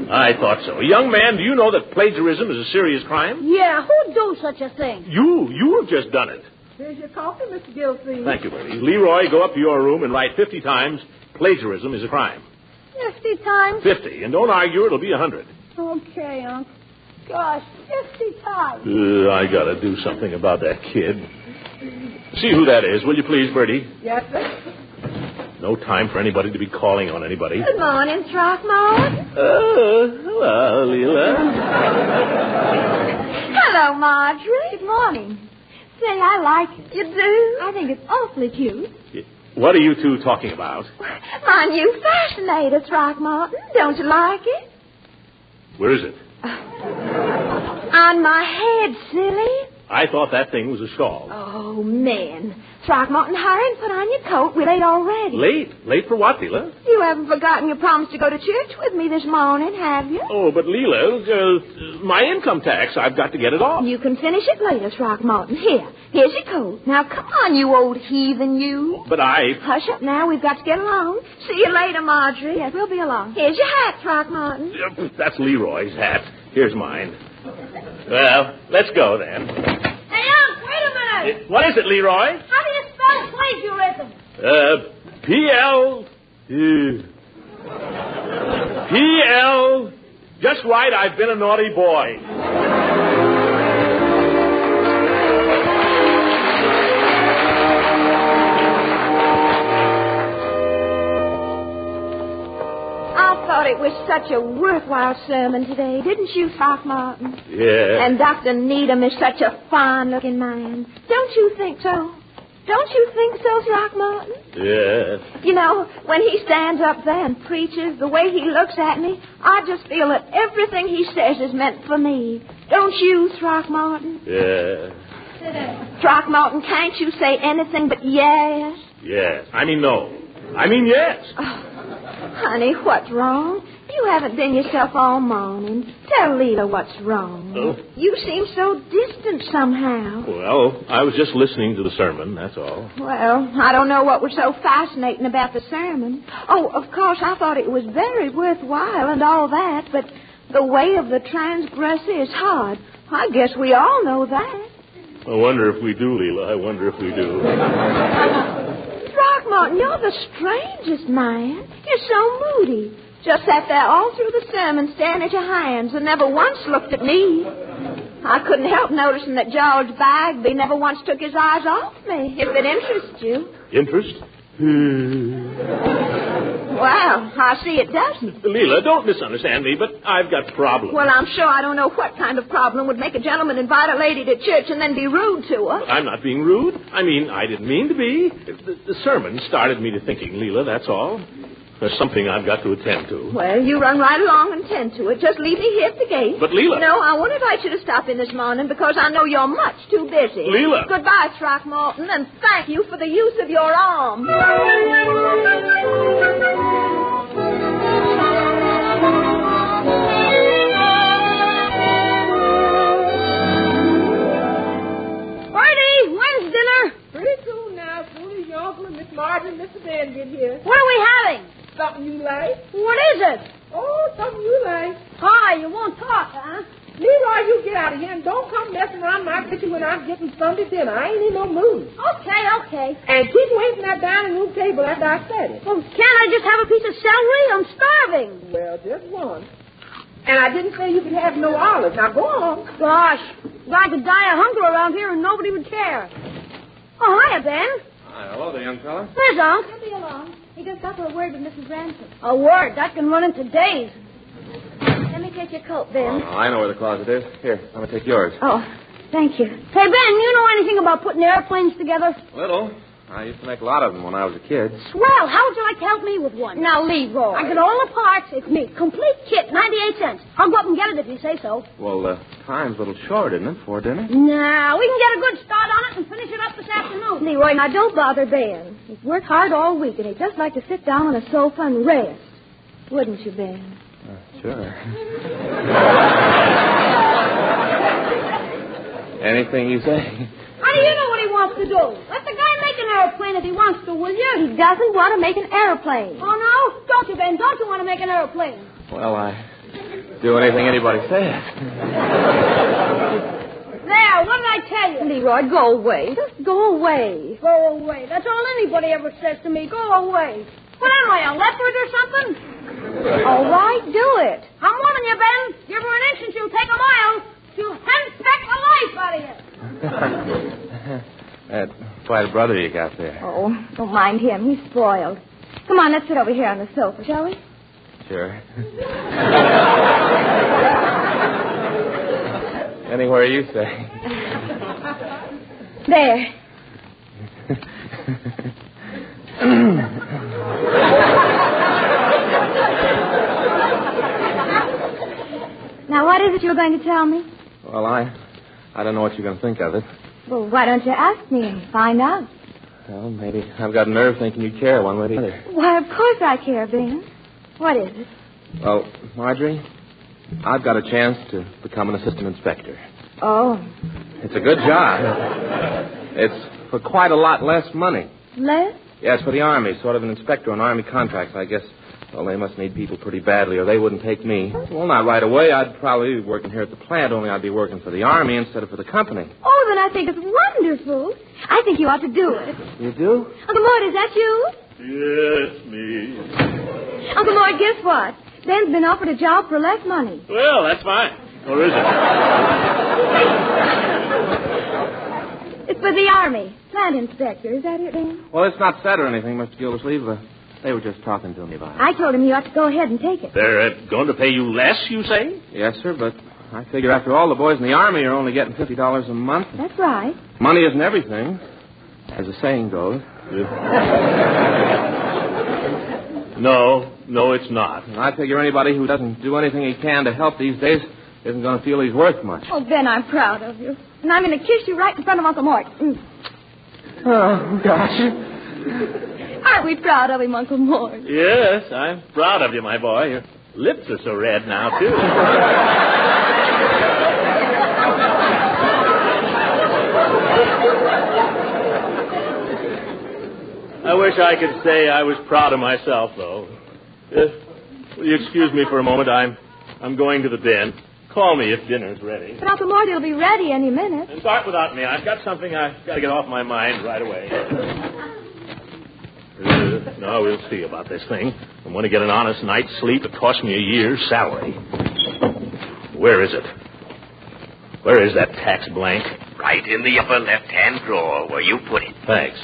I thought so. Young man, do you know that plagiarism is a serious crime? Yeah, who'd do such a thing? You have just done it. Here's your coffee, Mr. Gildersleeve. Thank you, Bertie. Leroy, go up to your room and write 50 times, plagiarism is a crime. 50 times? 50. And don't argue, it'll be 100. Okay, Unc. Gosh, 50 times. I gotta do something about that kid. See who that is, will you please, Bertie? Yes, sir. No time for anybody to be calling on anybody. Good morning, Throckmorton. Hello, Leela. Hello, Marjorie. Good morning. Say, I like it. You do? I think it's awfully cute. What are you two talking about? My new fascinator, Throckmorton. Don't you like it? Where is it? On my head, silly. I thought that thing was a shawl. Oh, man. Throckmorton, hurry and put on your coat. We're late already. Late? Late for what, Leela? You haven't forgotten your promise to go to church with me this morning, have you? Oh, but Leela, my income tax, I've got to get it off. You can finish it later, Throckmorton. Here's your coat. Now, come on, you old heathen, you. But Hush up now. We've got to get along. See you later, Marjorie. Yes, we'll be along. Here's your hat, Throckmorton. That's Leroy's hat. Here's mine. Well, let's go then. Hey, Unc, wait a minute. What is it, Leroy? How do you spell plagiarism? P-L. Just right, I've been a naughty boy. It was such a worthwhile sermon today, didn't you, Throckmorton? Yeah. And Dr. Needham is such a fine-looking man. Don't you think so? Don't you think so, Throckmorton? Yeah. You know, when he stands up there and preaches, the way he looks at me, I just feel that everything he says is meant for me. Don't you, Throckmorton? Yeah. Throckmorton, can't you say anything but yes? Yes. I mean no. I mean yes. Oh, honey, what's wrong? You you haven't been yourself all morning. Tell Leela what's wrong. Oh. You seem so distant somehow. Well, I was just listening to the sermon, that's all. Well, I don't know what was so fascinating about the sermon. Oh, of course, I thought it was very worthwhile and all that, but the way of the transgressor is hard. I guess we all know that. I wonder if we do, Leela. I wonder if we do. Throckmorton, you're the strangest man. You're so moody. Just sat there all through the sermon staring at your hands and never once looked at me. I couldn't help noticing that George Bagby never once took his eyes off me, if it interests you. Interest? Well, I see it doesn't. Leela, don't misunderstand me, but I've got problems. Well, I'm sure I don't know what kind of problem would make a gentleman invite a lady to church and then be rude to her. I'm not being rude. I didn't mean to be. The sermon started me to thinking, Leela, that's all. There's something I've got to attend to. Well, you run right along and tend to it. Just leave me here at the gate. But, Leela... No, I won't invite you to stop in this morning because I know you're much too busy. Leela! Goodbye, Throckmorton, and thank you for the use of your arm. Bertie, when's dinner? Pretty soon now. As soon as your uncle and Miss Marjorie and Mr. Ben get here. What are we having? Something you like? What is it? Oh, something you like. Hi, you won't talk, huh? Leroy, you get out of here and don't come messing around my kitchen when I'm getting Sunday dinner. I ain't in no mood. Okay. And keep waiting at that dining room table after I said it. Well, can't I just have a piece of celery? I'm starving. Well, just one. And I didn't say you could have no olives. Now, go on. Gosh, I could die of hunger around here and nobody would care. Oh, hiya, Ben. Hi, hello there, young fella. Where's Unc? He'll be along. He just got to a word with Mrs. Ransom. A word. That can run into days. Let me take your coat, Ben. Oh, I know where the closet is. Here, I'm going to take yours. Oh, thank you. Hey, Ben, you know anything about putting airplanes together? Little. I used to make a lot of them when I was a kid. Swell. How would you like to help me with one? Now, Leroy. I get all the parts. It's me. Complete kit, 98 cents. I'll go up and get it if you say so. Well, time's a little short, isn't it, for dinner? Nah, we can get a good start on it and finish it up this afternoon. Leroy, now don't bother Ben. He's worked hard all week, and he'd just like to sit down on a sofa and rest. Wouldn't you, Ben? Sure. Anything you say. How do you know what he wants to do? Let the guy make an airplane if he wants to, will you? He doesn't want to make an airplane. Oh, no? Don't you, Ben? Don't you want to make an airplane? Well, I do anything anybody says. There, what did I tell you? Leroy, go away. Just go away. Go away. That's all anybody ever says to me. Go away. What am I, a leopard or something? All right, do it. I'm warning you, Ben. Give her an inch and she'll take a mile. She'll henpeck the life out of you. That's quite a brother you got there. Oh, don't mind him. He's spoiled. Come on, let's sit over here on the sofa, shall we? Sure. Anywhere you say. There. Now, what is it you were going to tell me? Well, I don't know what you're going to think of it. Well, why don't you ask me and find out? Well, maybe I've got a nerve thinking you care one way or the other. Why, of course I care, Ben. What is it? Well, Marjorie, I've got a chance to become an assistant inspector. Oh. It's a good job. It's for quite a lot less money. Less? Yes, for the Army, sort of an inspector on Army contracts, I guess. Well, they must need people pretty badly, or they wouldn't take me. Well, not right away. I'd probably be working here at the plant, only I'd be working for the Army instead of for the company. Oh, then I think it's wonderful. I think you ought to do it. You do? Uncle Mort, is that you? Yes, me. Uncle Mort, guess what? Ben's been offered a job for less money. Well, that's fine. Or is it? It's for the Army. Plant inspector. Is that it, Ben? Well, it's not said or anything, Mr. Gildersleeve. They were just talking to me about it. I told him you ought to go ahead and take it. They're going to pay you less, you say? Yes, sir, but I figure after all, the boys in the Army are only getting $50 a month. That's right. Money isn't everything, as the saying goes. No, it's not. And I figure anybody who doesn't do anything he can to help these days isn't going to feel he's worth much. Oh, Ben, I'm proud of you. And I'm going to kiss you right in front of Uncle Mort. Oh, gosh. Aren't we proud of him, Uncle Mort? Yes, I'm proud of you, my boy. Lips are so red now, too. I wish I could say I was proud of myself, though. Will you excuse me for a moment? I'm going to the den. Call me if dinner's ready. But Uncle Mort, it'll be ready any minute. And start without me. I've got something I've got to get off my mind right away. No, we'll see about this thing. I'm going to get an honest night's sleep. It cost me a year's salary. Where is it? Where is that tax blank? Right in the upper left-hand drawer where you put it. Thanks.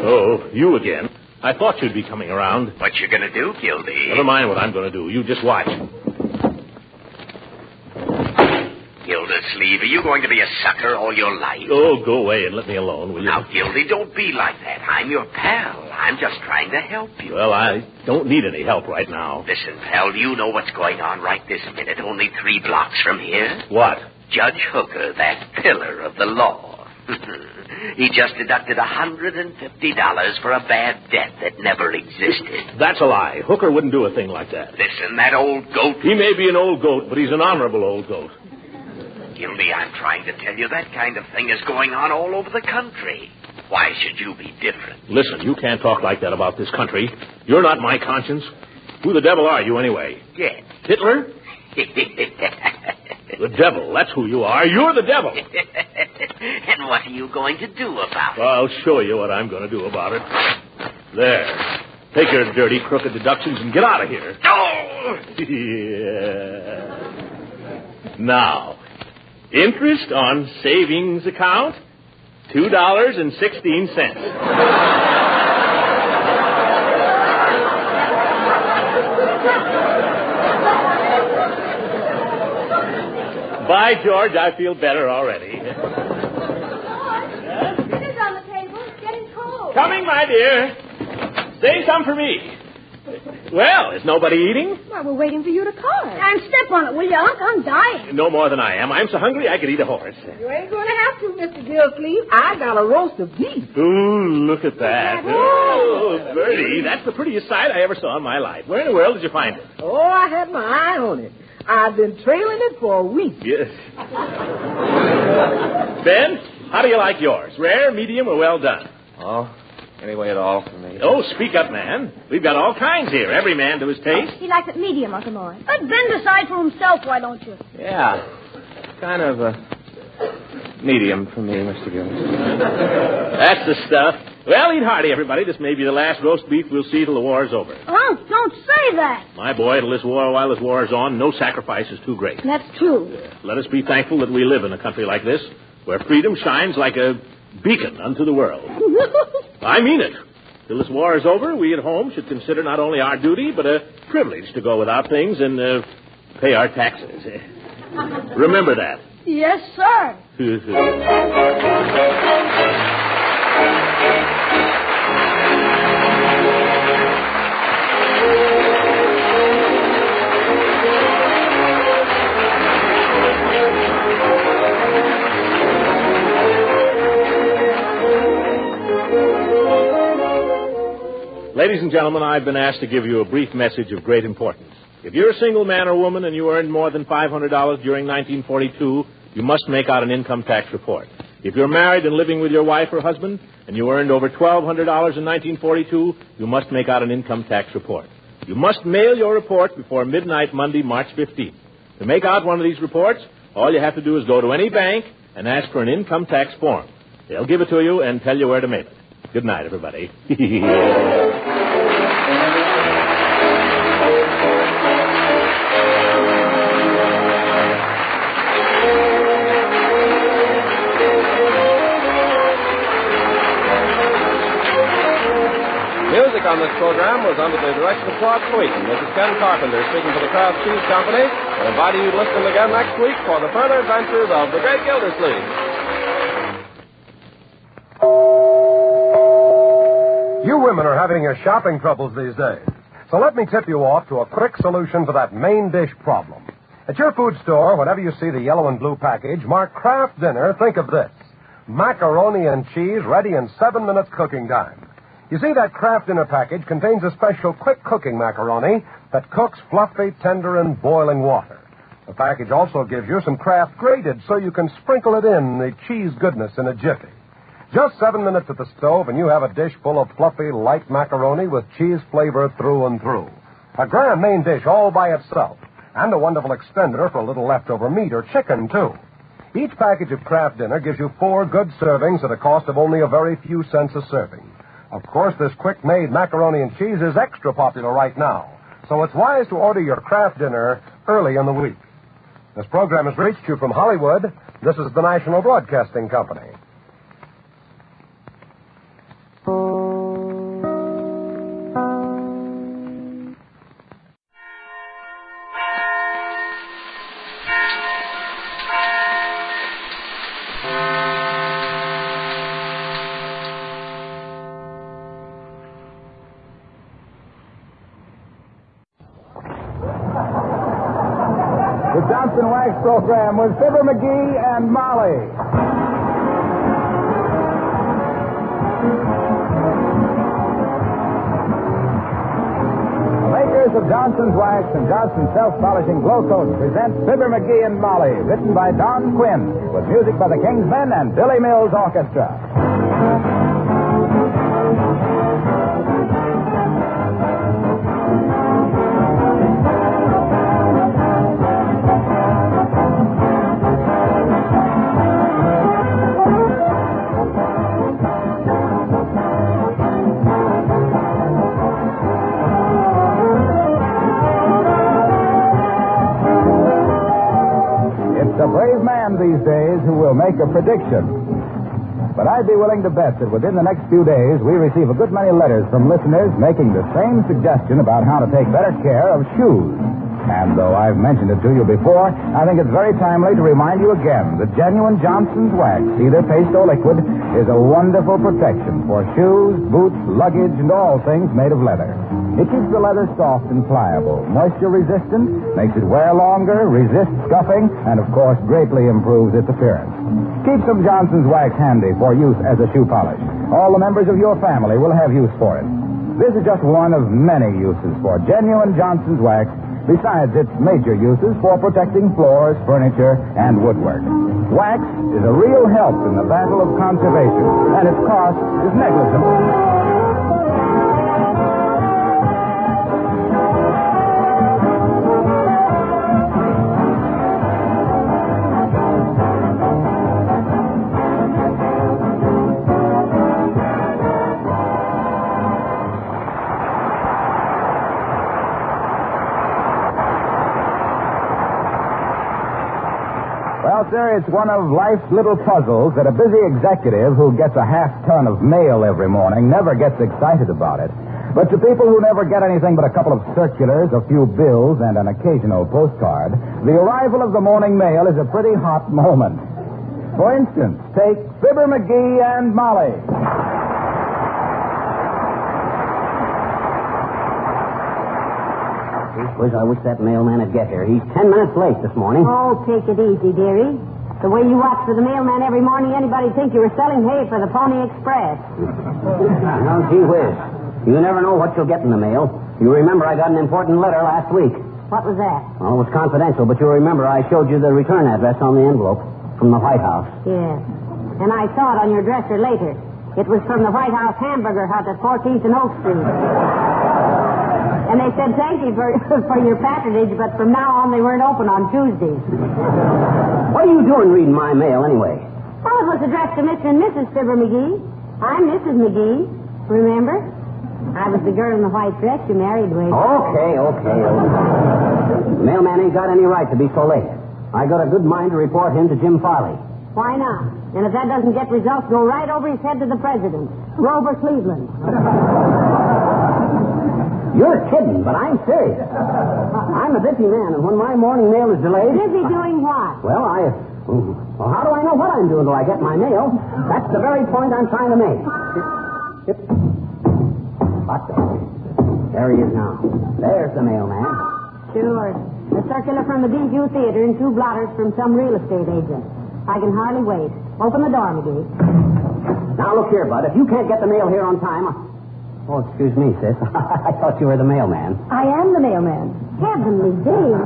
Oh, you again. I thought you'd be coming around. What you going to do, Gildy? Never mind what I'm going to do. You just watch. Gildersleeve, are you going to be a sucker all your life? Oh, go away and let me alone, will you? Now, Gildy, don't be like that. I'm your pal. I'm just trying to help you. Well, I don't need any help right now. Listen, pal, you know what's going on right this minute, only 3 blocks from here? What? Judge Hooker, that pillar of the law. He just deducted $150 for a bad debt that never existed. That's a lie. Hooker wouldn't do a thing like that. Listen, that old goat... He may be an old goat, but he's an honorable old goat. Gildy, I'm trying to tell you that kind of thing is going on all over the country. Why should you be different? Listen, you can't talk like that about this country. You're not my conscience. Who the devil are you, anyway? Yes. Hitler? The devil, that's who you are. You're the devil. And what are you going to do about it? I'll show you what I'm going to do about it. There. Take your dirty, crooked deductions and get out of here. No! Yeah. Now, interest on savings account, $2.16. By George, I feel better already. Dinner's on the table. It's getting cold. Coming, my dear. Save some for me. Well, is nobody eating? Well, we're waiting for you to call. And step on it, will you, Unc? I'm dying. No more than I am. I'm so hungry I could eat a horse. You ain't going to have to, Mr. Gildersleeve. I got a roast of beef. Ooh, look at that. Oh, Bertie, that's the prettiest sight I ever saw in my life. Where in the world did you find it? Oh, I had my eye on it. I've been trailing it for a week. Yes. Ben, how do you like yours? Rare, medium, or well done? Oh, anyway at all for me. Oh, speak up, man. We've got all kinds here. Every man to his taste. He likes it medium, Uncle Mort. Let Ben decide for himself, why don't you? Yeah, kind of medium for me, Mr. Gildersleeve. That's the stuff. Well, eat hearty, everybody. This may be the last roast beef we'll see till the war's over. Unc, don't say that. My boy, till this war, while this war is on, no sacrifice is too great. That's true. Let us be thankful that we live in a country like this, where freedom shines like a beacon unto the world. I mean it. Till this war is over, we at home should consider not only our duty, but a privilege to go without things and pay our taxes. Remember that. Yes, sir. Ladies and gentlemen, I've been asked to give you a brief message of great importance. If you're a single man or woman and you earned more than $500 during 1942, you must make out an income tax report. If you're married and living with your wife or husband and you earned over $1,200 in 1942, you must make out an income tax report. You must mail your report before midnight Monday, March 15th. To make out one of these reports, all you have to do is go to any bank and ask for an income tax form. They'll give it to you and tell you where to mail it. Good night, everybody. Music on this program was under the direction of Claude Sweeten. This is Ken Carpenter speaking for the Kraft Cheese Company and inviting you to listen again next week for the further adventures of the Great Gildersleeve. You women are having your shopping troubles these days. So let me tip you off to a quick solution for that main dish problem. At your food store, whenever you see the yellow and blue package marked Kraft Dinner, think of this. Macaroni and cheese ready in 7 minutes cooking time. You see, that Kraft Dinner package contains a special quick cooking macaroni that cooks fluffy, tender, in boiling water. The package also gives you some Kraft grated so you can sprinkle it in the cheese goodness in a jiffy. Just 7 minutes at the stove and you have a dish full of fluffy, light macaroni with cheese flavor through and through. A grand main dish all by itself, and a wonderful extender for a little leftover meat or chicken, too. Each package of Kraft Dinner gives you 4 good servings at a cost of only a very few cents a serving. Of course, this quick-made macaroni and cheese is extra popular right now, so it's wise to order your Kraft Dinner early in the week. This program has reached you from Hollywood. This is the National Broadcasting Company. The Johnson Wax program with Fibber, McGee, and Molly. The makers of Johnson's Wax and Johnson's Self-Polishing Glow Coat present Fibber, McGee, and Molly, written by Don Quinn, with music by the Kingsmen and Billy Mills Orchestra. A brave man these days who will make a prediction. But I'd be willing to bet that within the next few days we receive a good many letters from listeners making the same suggestion about how to take better care of shoes. And though I've mentioned it to you before, I think it's very timely to remind you again that genuine Johnson's Wax, either paste or liquid, is a wonderful protection for shoes, boots, luggage, and all things made of leather. It keeps the leather soft and pliable, moisture-resistant, makes it wear longer, resists scuffing, and, of course, greatly improves its appearance. Keep some Johnson's Wax handy for use as a shoe polish. All the members of your family will have use for it. This is just one of many uses for genuine Johnson's Wax, besides its major uses for protecting floors, furniture, and woodwork. Wax is a real help in the battle of conservation, and its cost is negligible. Well, sir, it's one of life's little puzzles that a busy executive who gets a half-ton of mail every morning never gets excited about it. But to people who never get anything but a couple of circulars, a few bills, and an occasional postcard, the arrival of the morning mail is a pretty hot moment. For instance, take Fibber, McGee, and Molly. I wish that mailman would get here. He's 10 minutes late this morning. Oh, take it easy, dearie. The way you watch for the mailman every morning, anybody'd think you were selling hay for the Pony Express. Well, gee whiz. You never know what you'll get in the mail. You remember I got an important letter last week. What was that? Well, it was confidential, but you'll remember I showed you the return address on the envelope from the White House. Yes. And I saw it on your dresser later. It was from the White House Hamburger Hut at 14th and Oak Street. And they said thank you for your patronage, but from now on they weren't open on Tuesdays. What are you doing reading my mail anyway? Well, it was addressed to Mr. and Mrs. Fibber McGee. I'm Mrs. McGee. Remember? I was the girl in the white dress you married with. Okay. The mailman ain't got any right to be so late. I got a good mind to report him to Jim Farley. Why not? And if that doesn't get results, go right over his head to the president, Grover Cleveland. You're kidding, but I'm serious. I'm a busy man, and when my morning mail is delayed... Busy doing what? Well, how do I know what I'm doing till I get my mail? That's the very point I'm trying to make. What the? There he is now. There's the mailman. Sure. A circular from the Bijou Theater and 2 blotters from some real estate agent. I can hardly wait. Open the door, McGee. Now, look here, Bud. If you can't get the mail here on time, Oh, excuse me, sis. I thought you were the mailman. I am the mailman. Heavenly days.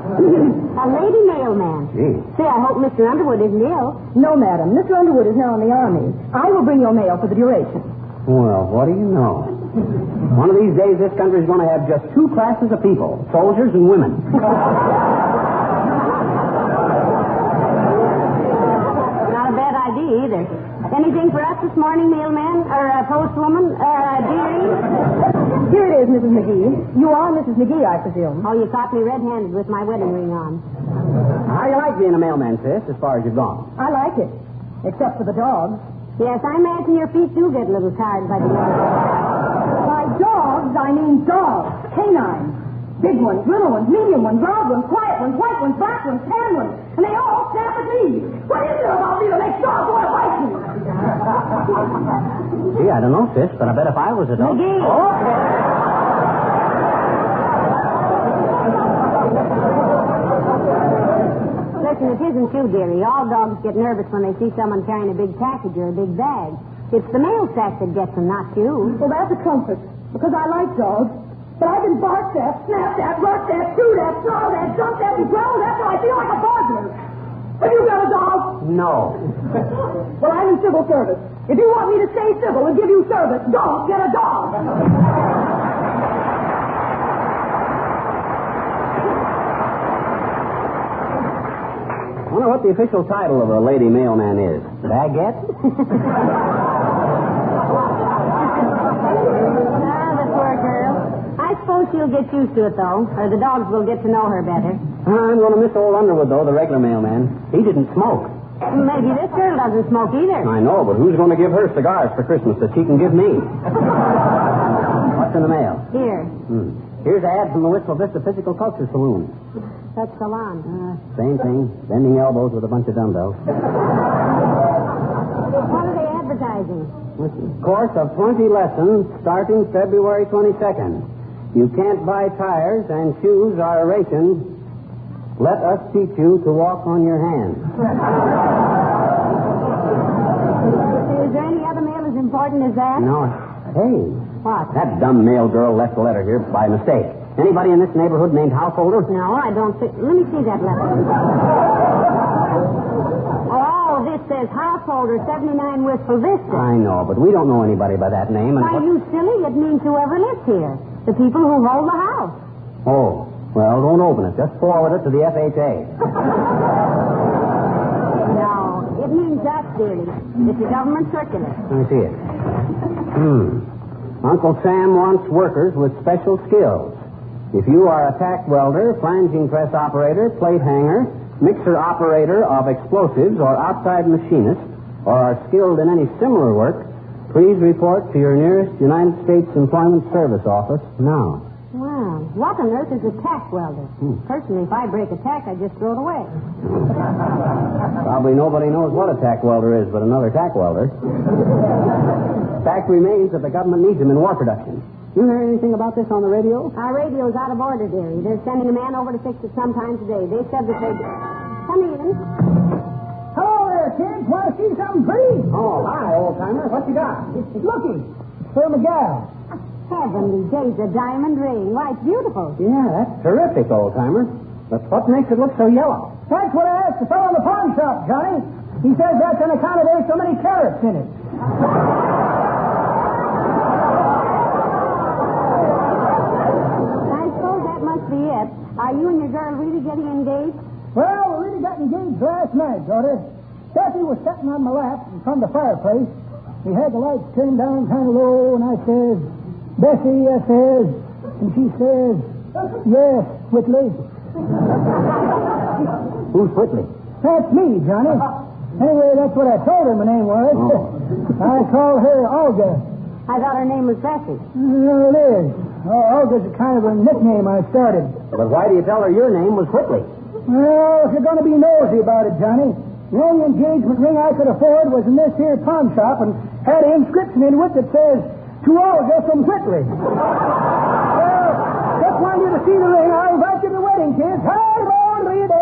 A lady mailman. Gee. Say, I hope Mr. Underwood isn't ill. No, madam. Mr. Underwood is now in the Army. I will bring your mail for the duration. Well, what do you know? One of these days, this country's going to have just two classes of people, soldiers and women. Not a bad idea, either. Anything for us this morning, mailman? Or postwoman? Dearie? Here it is, Mrs. McGee. You are Mrs. McGee, I presume. Oh, you caught me red-handed with my wedding ring on. How do you like being a mailman, sis, as far as you've gone? I like it. Except for the dogs. Yes, I imagine your feet do get a little tired by the end. By dogs, I mean dogs. Canines. Big ones, little ones, medium ones, loud ones, quiet ones, white ones, black ones, tan ones. And they all snap at me. What is there about me that makes dogs want to bite me? Gee, I don't know, sis, but I bet if I was a dog... McGee. Listen, it isn't you, dearie. All dogs get nervous when they see someone carrying a big package or a big bag. It's the mail sack that gets them, not you. Well, that's a comfort, because I like dogs. But I've been barked at, snapped at, rushed at, chewed at, snarled at, jumped at, and growled at, so I feel like a burglar. Have you got a dog? No. Well, I'm in civil service. If you want me to stay civil and give you service, don't get a dog. I wonder what the official title of a lady mailman is. Baguette? The poor girl. I suppose she'll get used to it, though, or the dogs will get to know her better. I'm going to miss old Underwood, though, the regular mailman. He didn't smoke. Maybe this girl doesn't smoke either. I know, but who's going to give her cigars for Christmas that she can give me? What's in the mail? Here. Here's an ad from the Wistful Vista Physical Culture Saloon. That's salon. Same thing. Bending elbows with a bunch of dumbbells. What are they advertising? Course of 20 lessons starting February 22nd. You can't buy tires and shoes are rations. Let us teach you to walk on your hands. Is there any other mail as important as that? No. Hey. What? That dumb mail girl left a letter here by mistake. Anybody in this neighborhood named Householder? No, I don't think. Let me see that letter. Oh, this says Householder 79 Wistful Vista. I know, but we don't know anybody by that name. And Why, you silly, it means whoever lives here. The people who hold the house. Oh, well, don't open it. Just forward it to the FHA. No, it means us, dearie. It's a government circular. Let me see it. Uncle Sam wants workers with special skills. If you are a tack welder, flanging press operator, plate hanger, mixer operator of explosives, or outside machinist, or are skilled in any similar work, please report to your nearest United States Employment Service office now. Wow. What on earth is a tack welder? Personally, if I break a tack, I just throw it away. Probably nobody knows what a tack welder is but another tack welder. Fact remains that the government needs them in war production. You hear anything about this on the radio? Our radio's out of order, dearie. They're sending a man over to fix it sometime today. They said that they'd... Come in. Hello there, kids. Want to see something pretty? Oh, hi, old-timer. What you got? Looky. For a gal. Heavenly days, a diamond ring. Why, it's beautiful. Yeah, that's terrific, old-timer. But what makes it look so yellow? That's what I asked the fellow in the pawn shop, Johnny. He says that's on account of there's so many carrots in it. I suppose that must be it. Are you and your girl really getting engaged? Well, we really got engaged last night, daughter. Steffi was sitting on my lap in front of the fireplace. We had the lights turned down kind of low, and I says, Bessie, I says, and she says, yes, Whitley. Who's Whitley? That's me, Johnny. Anyway, that's what I told her my name was. Oh. I call her Olga. I thought her name was Bessie. Well, it is. Oh, Olga's a kind of a nickname I started. But why do you tell her your name was Whitley? Well, if you're going to be nosy about it, Johnny, the only engagement ring I could afford was in this here pawn shop and had an inscription in it that says, to Olga from Whitley. Well, just wanted you to see the ring. I invite you to the wedding, kids. Hi, Lord, read it.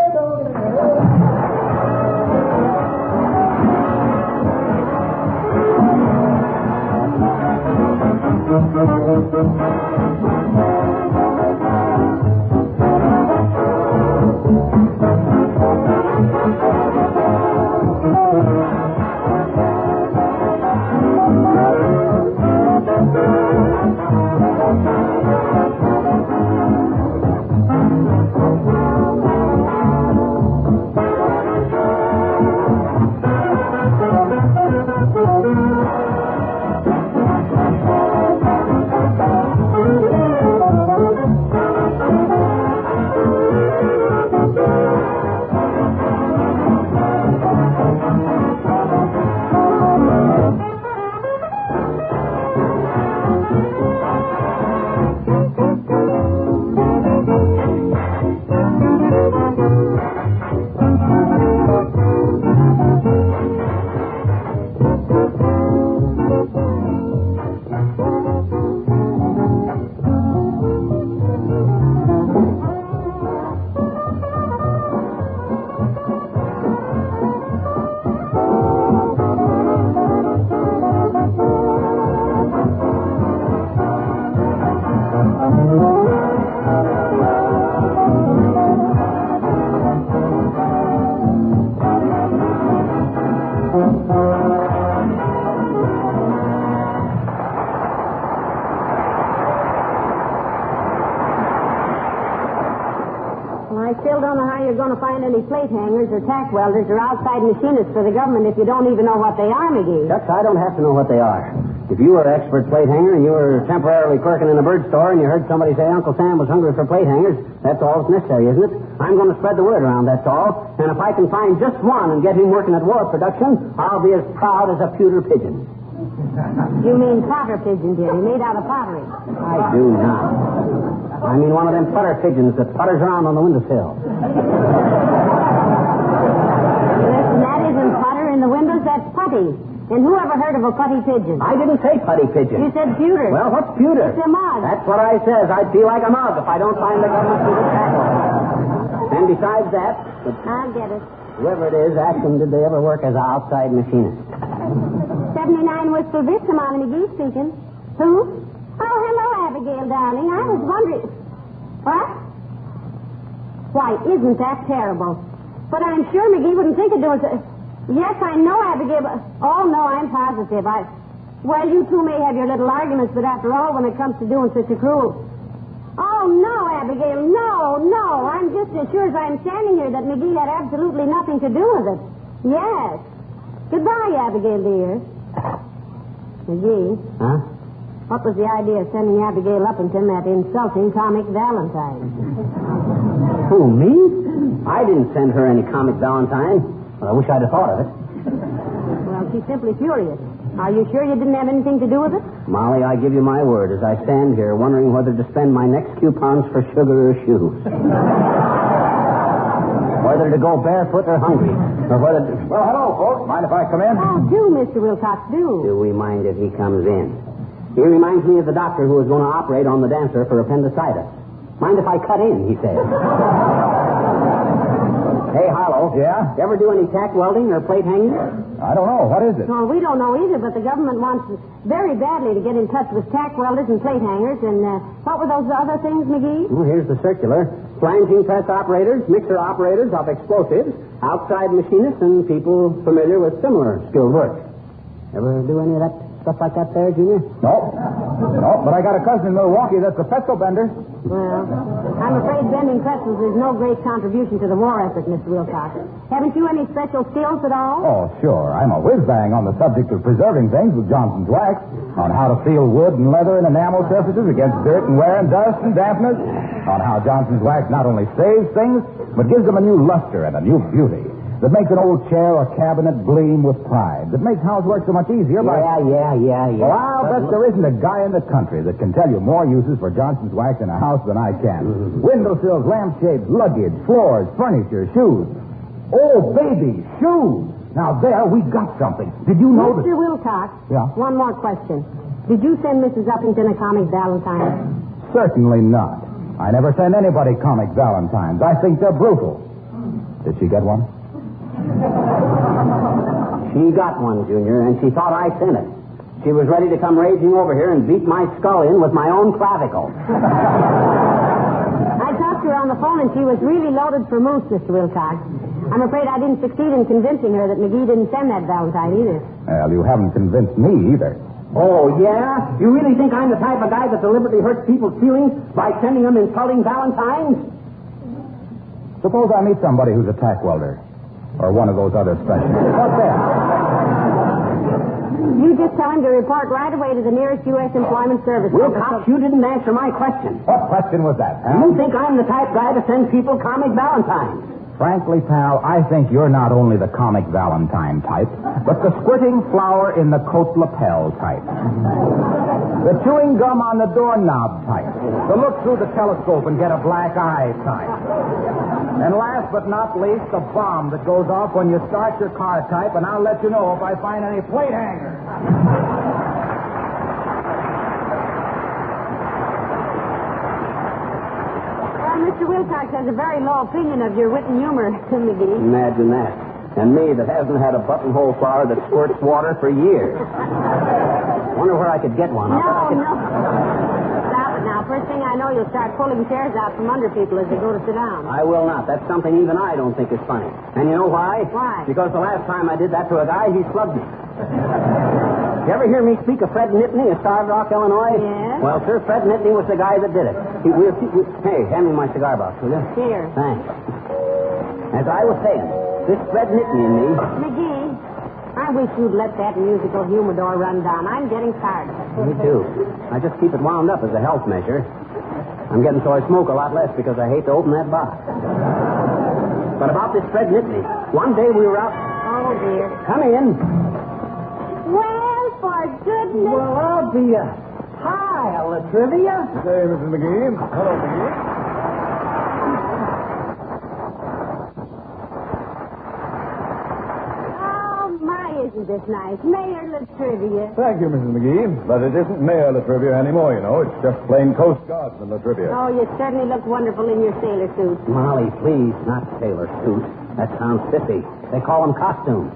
Any plate hangers or tack welders or outside machinists for the government if you don't even know what they are, McGee. Shucks, I don't have to know what they are. If you were an expert plate hanger and you were temporarily clerking in a bird store and you heard somebody say Uncle Sam was hungry for plate hangers, that's all that's necessary, isn't it? I'm going to spread the word around, that's all. And if I can find just one and get him working at war production, I'll be as proud as a pewter pigeon. You mean potter pigeon, dearie, made out of pottery. I do not. I mean one of them putter pigeons that putters around on the windowsill. Listen, that isn't putter in the windows, that's putty. And who ever heard of a putty pigeon? I didn't say putty pigeon. You said pewter. Well, what's pewter? It's a mug. That's what I says. I'd feel like a mug if I don't find the government to tackle. And besides that... I'll get it. Whoever it is, ask them, did they ever work as an outside machinist? 79 Wistful Vista, Molly McGee speaking. Who? Oh, hello, Abigail, darling. I was wondering... What? Why, isn't that terrible? But I'm sure McGee wouldn't think of doing so... Yes, I know, Abigail, but... Oh, no, I'm positive. Well, you two may have your little arguments, but after all, when it comes to doing such a cruel... Oh, no, Abigail, no. I'm just as sure as I'm standing here that McGee had absolutely nothing to do with it. Yes. Goodbye, Abigail, dear. McGee. Huh? What was the idea of sending Abigail Uppington that insulting comic Valentine? Who, me? I didn't send her any comic Valentine. Well, I wish I'd have thought of it. Well, she's simply furious. Are you sure you didn't have anything to do with it? Molly, I give you my word as I stand here wondering whether to spend my next coupons for sugar or shoes. Whether to go barefoot or hungry. Or whether to... Well, hello, folks. Mind if I come in? Oh, do, Mr. Wilcox, do. Do we mind if he comes in? He reminds me of the doctor who was going to operate on the dancer for appendicitis. Mind if I cut in, he said. Hey, Harlow. Yeah? You ever do any tack welding or plate hanging? I don't know. What is it? Well, we don't know either, but the government wants very badly to get in touch with tack welders and plate hangers. And what were those other things, McGee? Well, here's the circular. Flanging press operators, mixer operators of explosives, outside machinists, and people familiar with similar skilled work. Ever do any of that stuff like that there, Junior? No, but I got a cousin in Milwaukee that's a pretzel bender. Well, I'm afraid bending pretzels is no great contribution to the war effort, Mr. Wilcox. Haven't you any special skills at all? Oh, sure. I'm a whiz-bang on the subject of preserving things with Johnson's wax, on how to seal wood and leather and enamel surfaces against dirt and wear and dust and dampness, on how Johnson's wax not only saves things, but gives them a new luster and a new beauty that makes an old chair or cabinet gleam with pride, that makes housework so much easier by... Yeah. Well, I'll bet there isn't a guy in the country that can tell you more uses for Johnson's wax in a house than I can. Windowsills, lampshades, luggage, floors, furniture, shoes. Oh, baby, shoes! Now, there, we got something. Did you know Mr. Wilcox? Yeah? One more question. Did you send Mrs. Uppington a comic Valentine? Certainly not. I never send anybody comic Valentines. I think they're brutal. Did she get one? She got one, Junior, and she thought I sent it. She was ready to come raging over here and beat my skull in with my own clavicle. I talked to her on the phone, and she was really loaded for moose, Mr. Wilcox. I'm afraid I didn't succeed in convincing her that McGee didn't send that valentine either. Well, you haven't convinced me either. Oh, yeah? You really think I'm the type of guy that deliberately hurts people's feelings by sending them insulting valentines? Suppose I meet somebody who's a tack welder. Or one of those other specialists. What's that? You just tell him to report right away to the nearest U.S. Employment Service. Wilcox, you didn't answer my question. What question was that, huh? You think I'm the type guy to send people comic valentines? Frankly, pal, I think you're not only the comic valentine type, but the squirting flower in the coat lapel type. The chewing gum on the doorknob type. The look through the telescope and get a black eye type. And last but not least, the bomb that goes off when you start your car type, and I'll let you know if I find any plate hangers. Mr. Wilcox has a very low opinion of your wit and humor, McGee. Imagine that. And me that hasn't had a buttonhole flower that squirts water for years. Wonder where I could get one. No. Stop it now. First thing I know, you'll start pulling chairs out from under people as they go to sit down. I will not. That's something even I don't think is funny. And you know why? Why? Because the last time I did that to a guy, he slugged me. You ever hear me speak of Fred Nittany of Starved Rock, Illinois? Yes. Well, sir, Fred Nittany was the guy that did it. Hey, hand me my cigar box, will you? Here. Thanks. As I was saying, this Fred Nittany and me... McGee, I wish you'd let that musical humidor run down. I'm getting tired of it. Me too. I just keep it wound up as a health measure. I'm getting so I smoke a lot less because I hate to open that box. But about this Fred Nittany, one day we were out... Oh, dear. Come in. Well, for goodness... Well, I'll be a... Hi, Latrivia. Say, Mrs. McGee. Hello, McGee. Oh, my, isn't this nice? Mayor Latrivia. Thank you, Mrs. McGee. But it isn't Mayor Latrivia anymore, you know. It's just plain Coast Guardsman Latrivia. Oh, you certainly look wonderful in your sailor suit. Molly, please, not sailor suit. That sounds spiffy. They call them costumes.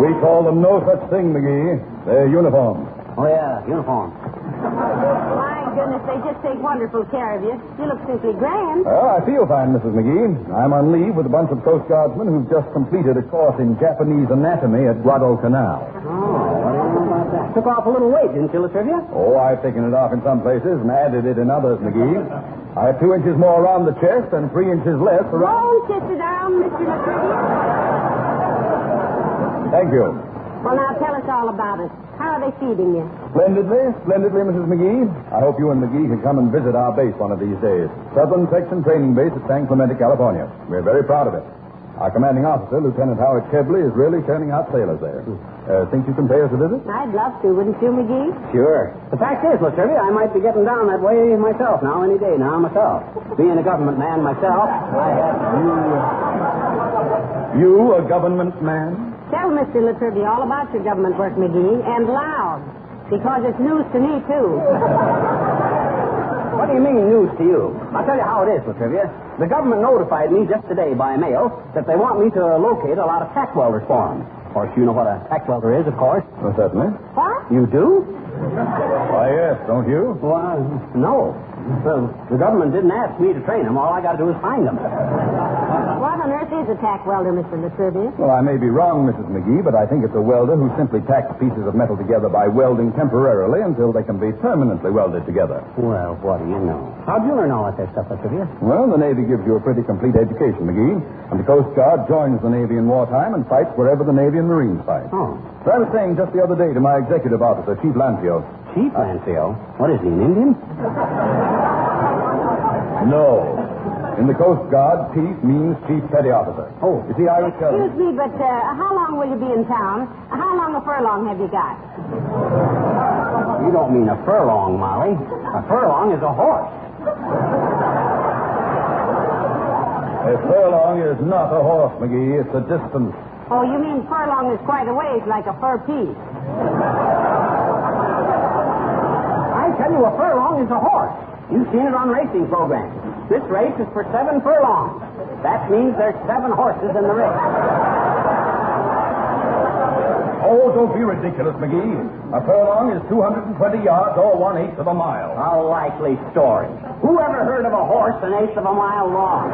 We call them no such thing, McGee. They're uniforms. Oh, yeah, uniforms. My goodness, they just take wonderful care of you. You look simply grand. Well, I feel fine, Mrs. McGee. I'm on leave with a bunch of Coast Guardsmen who've just completed a course in Japanese anatomy at Guadalcanal. Oh, what do you know about that? Took off a little weight, didn't you, Latrivia? Oh, I've taken it off in some places and added it in others, McGee. I have 2 inches more around the chest and 3 inches less around... Don't kiss it down, Mr. Latrivia. Thank you. Well, now tell us all about it. How are they feeding you? Splendidly, Mrs. McGee. I hope you and McGee can come and visit our base one of these days. Southern Section Training Base at San Clemente, California. We're very proud of it. Our commanding officer, Lieutenant Howard Kebley, is really turning out sailors there. Think you can pay us a visit? I'd love to, wouldn't you, McGee? Sure. The fact is, Latrivia, I might be getting down that way myself now, any day now, myself. Being a government man myself, I have... You, a government man? Tell Mr. Latrivia all about your government work, McGee, and loud, because it's news to me, too. What do you mean, news to you? I'll tell you how it is, Latrivia. The government notified me just today by mail that they want me to locate a lot of tack welders for them. Of course, you know what a tack welder is, of course. Well, certainly. What? You do? Why, yes, don't you? Well, no. The government didn't ask me to train them. All I got to do is find them. What on earth is a tack welder, Mr. Latrivia? Well, I may be wrong, Mrs. McGee, but I think it's a welder who simply tacks pieces of metal together by welding temporarily until they can be permanently welded together. Well, what do you know? How'd you learn all that stuff, Latrivia? Well, the Navy gives you a pretty complete education, McGee. And the Coast Guard joins the Navy in wartime and fights wherever the Navy and Marines fight. Oh. So I was saying just the other day to my executive officer, Chief Lancio. Chief Lancio? What is he, an Indian? No. In the Coast Guard, chief means chief petty officer. Oh. You see, I was telling... Excuse me, but how long will you be in town? How long a furlong have you got? You don't mean a furlong, Molly. A furlong is a horse. A furlong is not a horse, McGee. It's a distance. Oh, you mean furlong is quite a ways, like a fur piece. I tell you, a furlong is a horse. You've seen it on racing programs. This race is for 7 furlongs. That means there's 7 horses in the race. Oh, don't be ridiculous, McGee. A furlong is 220 yards or 1/8 of a mile. A likely story. Who ever heard of a horse 1/8 of a mile long?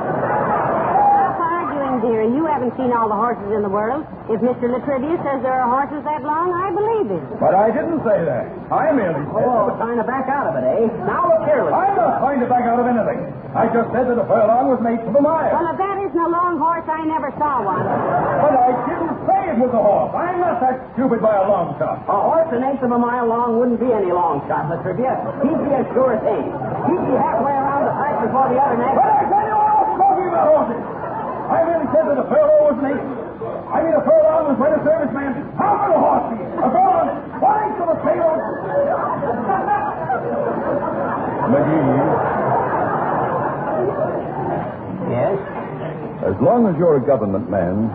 Dear, you haven't seen all the horses in the world. If Mr. Latrivia says there are horses that long, I believe him. But I didn't say that. I merely said... Oh, trying to back out of it, eh? Now look here, I'm not trying to back out of anything. I just said that a furlong was 1/8 of a mile. Well, if that isn't a long horse, I never saw one. But I didn't say it was a horse. I'm not that stupid by a long shot. A horse 1/8 of a mile long wouldn't be any long shot, Latrivia. He'd be a sure thing. He'd be halfway around the track before the other next. But I tell you what, I was talking about horses. I merely said that a furlong was 1/8. I mean, a furlong was when a serviceman. How could a horse be? A furlong, 1/8 of a tail. McGee. Yes? As long as you're a government man,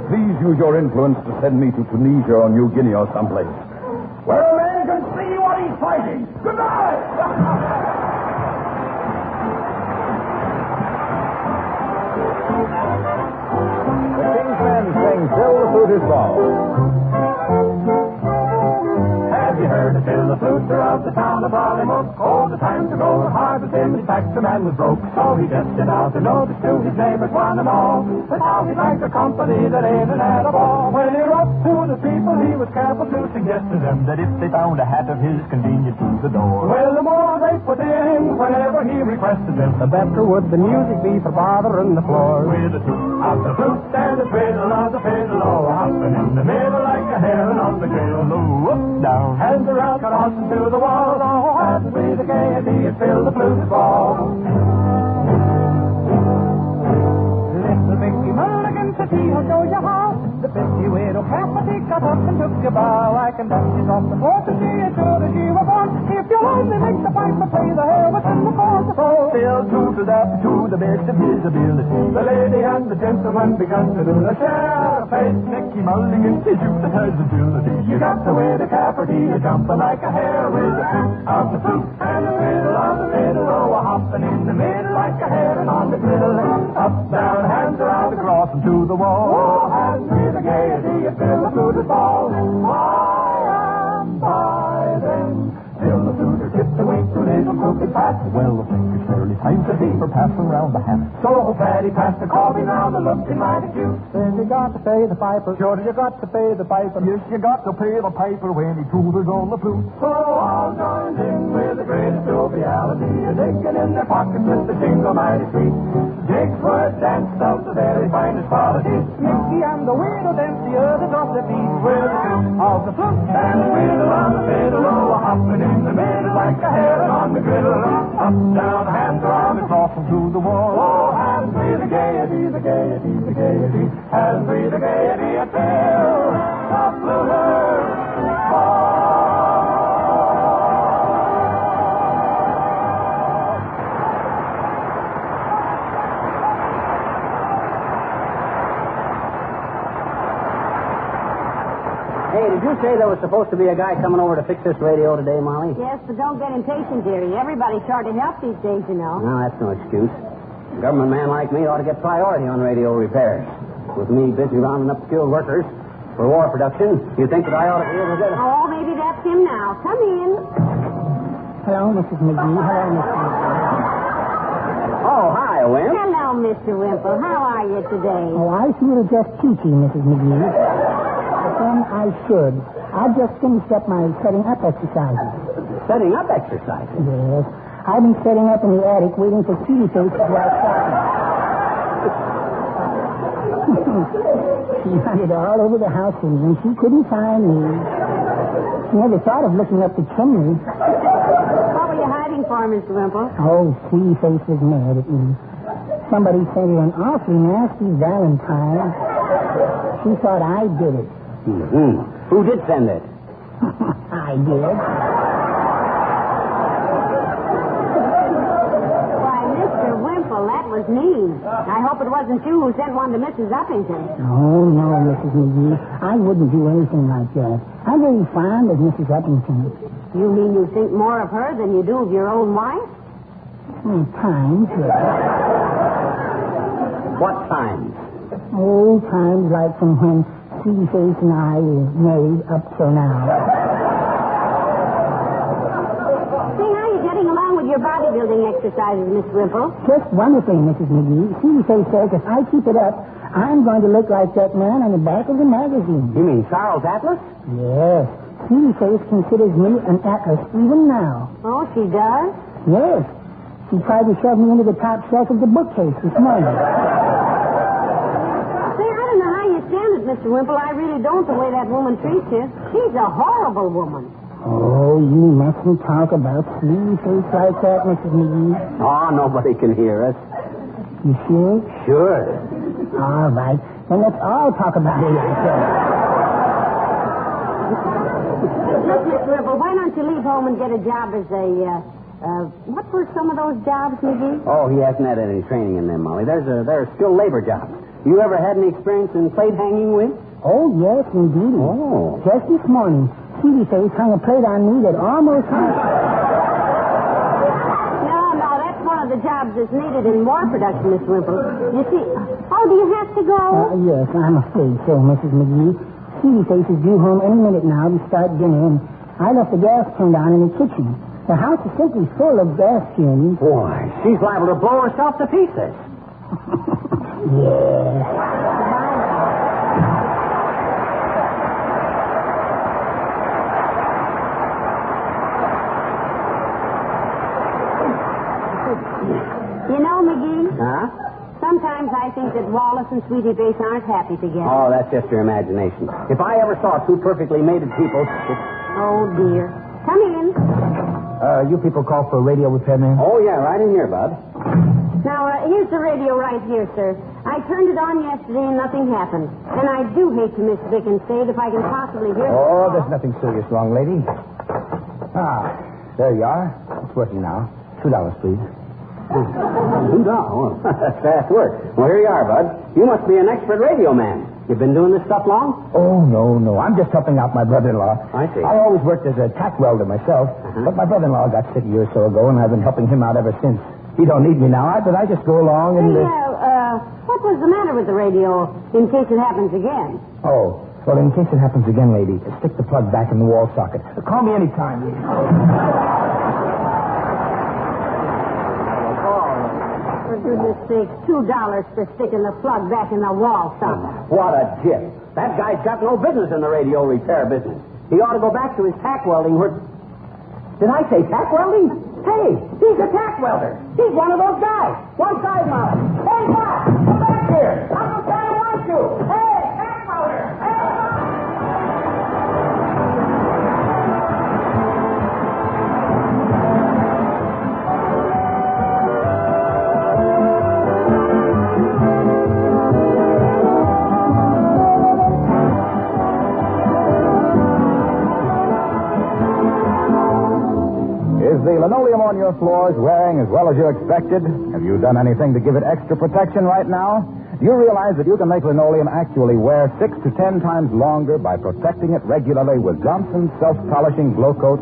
please use your influence to send me to Tunisia or New Guinea or someplace, where a man can see what he's fighting. Goodbye! Till the flute is ball. Have you heard the till the fluter of the town of Ballymook? Oh, the time to go hard with him. In fact, the man was broke, so he just sent out a notice to his neighbors, one and all, that how he'd like the company that ain't an at a ball. When he wrote to the people, he was careful to suggest to them that if they found a hat of his convenient to the door, well, the more they put in whenever he requested them, the better would the music be for bothering the floor. With a toot of the flute and a twiddle of the fiddle, oh, hopping in the middle like a heron on the grill. Oh, up, down, hands around, crossing to the wall. Oh, hands with the gaiety and fill the flute ball. Little Mickey Mulligan said he'll show you how. The 50 widow Cassidy got up and took a bow. I can dance it off the floor to see as sure as you were born. If you'll only make the piper play the hair within the fourth. So still true to that, to the best of his ability, the lady and the gentleman began to do the share. Face Mickey Mulligan, is you that has ability. You got the way the Cafferty, you're jumping like a hare with the toot of the flute and the fiddle of the fiddle. Oh, hopping in the middle like a heron on the griddle. Up, down, hands around, across and to the wall. Oh, hands with the gaiety, and fill the flute is ball. I am by them. Till the fluter tipped away to little crooked path. Well, I think it's fairly time to be for passing round the hat. So Fatty passed the coffee round and looking mighty cute. Then you got to pay the piper. Sure, you got to pay the piper. Yes, you got to pay the piper when he tooters on the flute. So all joined in with the greatest joviality, digging in their pockets with the jingle mighty sweet. Jigs were danced of the very finest quality. Mickey and the widow danced the others off the beat with the toot of the flute and the fiddle on the fiddle. Oh, hopping in the middle like a heron on the griddle. Up, down, hands around and crossing to the wall. Oh, hands with the gaiety, the gaiety, the gaiety. Hands with the gaiety until the fluter falls. Hey, did you say there was supposed to be a guy coming over to fix this radio today, Molly? Yes, but don't get impatient, dearie. Everybody's short of help these days, you know. No, that's no excuse. A government man like me ought to get priority on radio repairs. With me busy rounding up skilled workers for war production, you think that I ought to be able to get a... Oh, maybe that's him now. Come in. Hello, Mrs. McGee. Hello, Mr. Wimple. Oh, hi, Wimp. Hello, Mr. Wimple. How are you today? Oh, I feel just peachy, Mrs. McGee. But then I should. I just finished up my setting up exercises. Setting up exercises? Yes. I've been setting up in the attic waiting for Sweetie Face to go outside. She hunted all over the house for me, and she couldn't find me. She never thought of looking up the chimney. What were you hiding for, Mr. Wimple? Oh, Sweetie Face was mad at me. Somebody sent her an awfully nasty valentine. She thought I did it. Mm-hmm. Who did send it? I did. Why, Mr. Wimple, that was me. I hope it wasn't you who sent one to Mrs. Uppington. Oh, no, Mrs. McGee. I wouldn't do anything like that. I'm very fond of Mrs. Uppington. You mean you think more of her than you do of your own wife? Times, yes. What times? Oh, times like from when Sweetie Face and I were married up till now. Say, how are you getting along with your bodybuilding exercises, Miss Wimple? Just wonderfully, Mrs. McGee. Sweetie Face says if I keep it up, I'm going to look like that man on the back of the magazine. You mean Charles Atlas? Yes. Sweetie Face considers me an atlas even now. Oh, she does? Yes. She tried to shove me into the top shelf of the bookcase this morning. Say, I don't know how you stand it, Mr. Wimple. I really don't, the way that woman treats you. She's a horrible woman. Oh, you mustn't talk about Sweetie Face like that, Mrs. McGee. Oh, nobody can hear us. You sure? Sure. All right. Then let's all talk about it like that. Look, Miss Wimple, why don't you leave home and get a job as a, what were some of those jobs, McGee? Oh, he hasn't had any training in them, Molly. There are skilled labor jobs. You ever had any experience in plate hanging with? Oh, yes, indeed. Oh. Just this morning, Sweetie Face hung a plate on me that almost hung. No, that's one of the jobs that's needed in war production, Miss Wimple. You see, do you have to go? Yes, I'm afraid so, Mrs. McGee. Sweetie Face is due home any minute now to start dinner, and I left the gas turned on in the kitchen. The house is simply full of gas fumes. Boy, she's liable to blow herself to pieces. Yes. You know, McGee, Huh? sometimes I think that Wallace and Sweetie Face aren't happy together. Oh, that's just your imagination. If I ever saw two perfectly mated people... Oh, dear. Come in. You people call for a radio repairman? Oh, yeah, right in here, bud. Now, here's the radio right here, sir. I turned it on yesterday and nothing happened. And I do hate to miss Vic and Sade if I can possibly hear Oh, there's nothing serious wrong, lady. There you are. It's working now. $2, please. $2? That's fast work. Well, here you are, bud. You must be an expert radio man. You've been doing this stuff long? Oh, no. I'm just helping out my brother-in-law. I see. I always worked as a tack welder myself, but my brother-in-law got sick a year or so ago, and I've been helping him out ever since. He don't need me now, but I just go along and... what was the matter with the radio in case it happens again? Oh, well, in case it happens again, lady, stick the plug back in the wall socket. Call me anytime, lady. For goodness sake, $2 for sticking the plug back in the wall socket. What a jip. That guy's got no business in the radio repair business. He ought to go back to his tack welding where... Did I say tack welding? Hey, he's a tack welder. He's one of those guys. One side, Molly. Hey, Doc, come back here. I'm trying to want you. Hey, tack welder. Hey, Is the linoleum on your floors wearing as well as you expected? Have you done anything to give it extra protection right now? Do you realize that you can make linoleum actually wear 6 to 10 times longer by protecting it regularly with Johnson's self-polishing Glow Coat?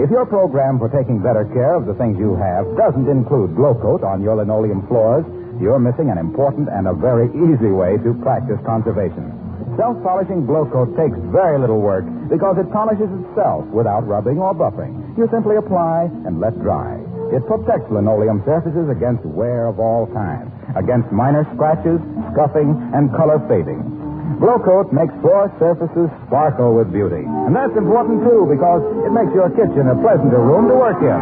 If your program for taking better care of the things you have doesn't include Glow Coat on your linoleum floors, you're missing an important and a very easy way to practice conservation. Self-polishing Glow Coat takes very little work because it polishes itself without rubbing or buffing. You simply apply and let dry. It protects linoleum surfaces against wear of all kinds, against minor scratches, scuffing, and color fading. Glow Coat makes floor surfaces sparkle with beauty. And that's important, too, because it makes your kitchen a pleasanter room to work in.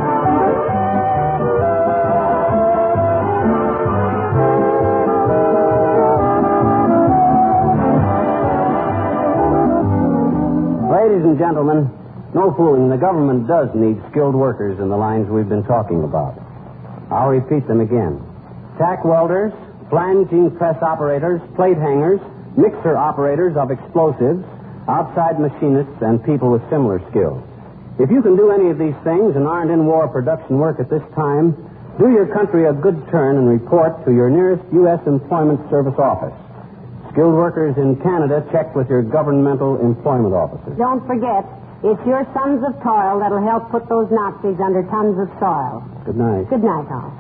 Ladies and gentlemen, no fooling. The government does need skilled workers in the lines we've been talking about. I'll repeat them again. Tack welders, flanging press operators, plate hangers, mixer operators of explosives, outside machinists, and people with similar skills. If you can do any of these things and aren't in war production work at this time, do your country a good turn and report to your nearest U.S. Employment Service office. Skilled workers in Canada, check with your governmental employment officers. Don't forget, it's your sons of toil that'll help put those Nazis under tons of soil. Good night. Good night, all.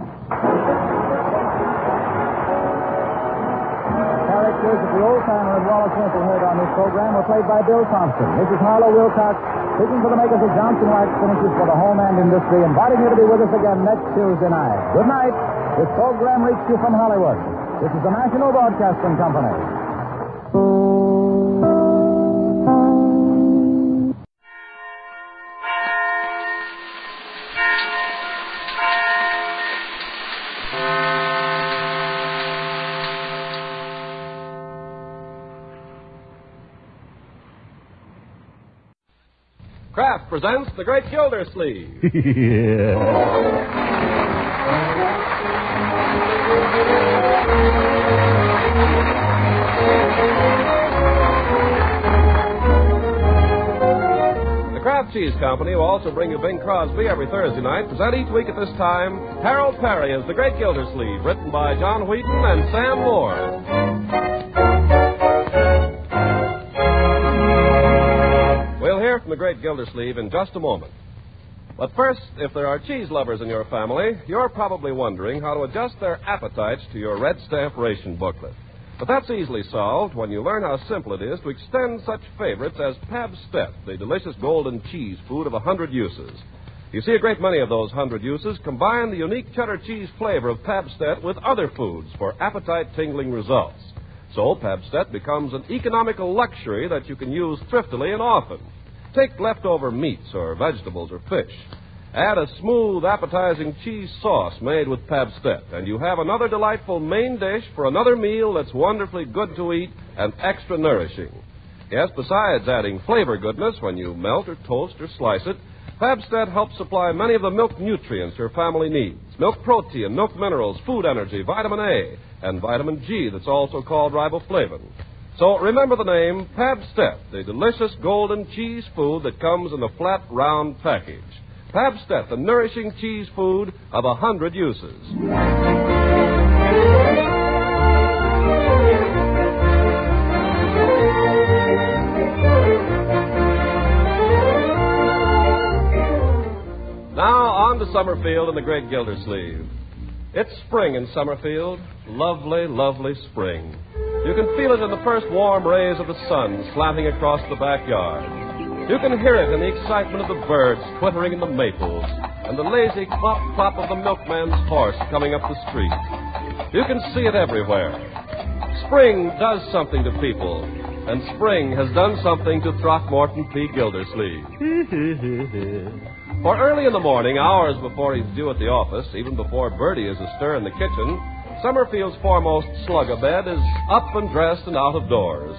Eric characters that the old-timer and Wallace Winkle heard on this program were played by Bill Thompson. This is Harlow Wilcox, speaking for the makers of Johnson Wax Finishes for the home and industry, inviting you to be with us again next Tuesday night. Good night. This program reached you from Hollywood. This is the National Broadcasting Company. Kraft presents The Great Gildersleeve. The Kraft Cheese Company will also bring you Bing Crosby every Thursday night. Present each week at this time, Harold Perry as The Great Gildersleeve, written by John Wheaton and Sam Moore. From the Great Gildersleeve in just a moment. But first, if there are cheese lovers in your family, you're probably wondering how to adjust their appetites to your red stamp ration booklet. But that's easily solved when you learn how simple it is to extend such favorites as Pabstet, the delicious golden cheese food of 100 uses. You see, a great many of those 100 uses combine the unique cheddar cheese flavor of Pabstet with other foods for appetite-tingling results. So Pabstet becomes an economical luxury that you can use thriftily and often. Take leftover meats or vegetables or fish. Add a smooth, appetizing cheese sauce made with Pabstet, and you have another delightful main dish for another meal that's wonderfully good to eat and extra nourishing. Yes, besides adding flavor goodness when you melt or toast or slice it, Pabstet helps supply many of the milk nutrients your family needs. Milk protein, milk minerals, food energy, vitamin A, and vitamin G that's also called riboflavin. So remember the name Pabstet, the delicious golden cheese food that comes in a flat, round package. Pabstet, the nourishing cheese food of 100 uses. Now on to Summerfield and the Great Gildersleeve. It's spring in Summerfield. Lovely, lovely spring. You can feel it in the first warm rays of the sun slanting across the backyard. You can hear it in the excitement of the birds twittering in the maples and the lazy clop-clop of the milkman's horse coming up the street. You can see it everywhere. Spring does something to people, and spring has done something to Throckmorton P. Gildersleeve. For early in the morning, hours before he's due at the office, even before Bertie is astir in the kitchen, Summerfield's foremost slug-a-bed is up and dressed and out of doors.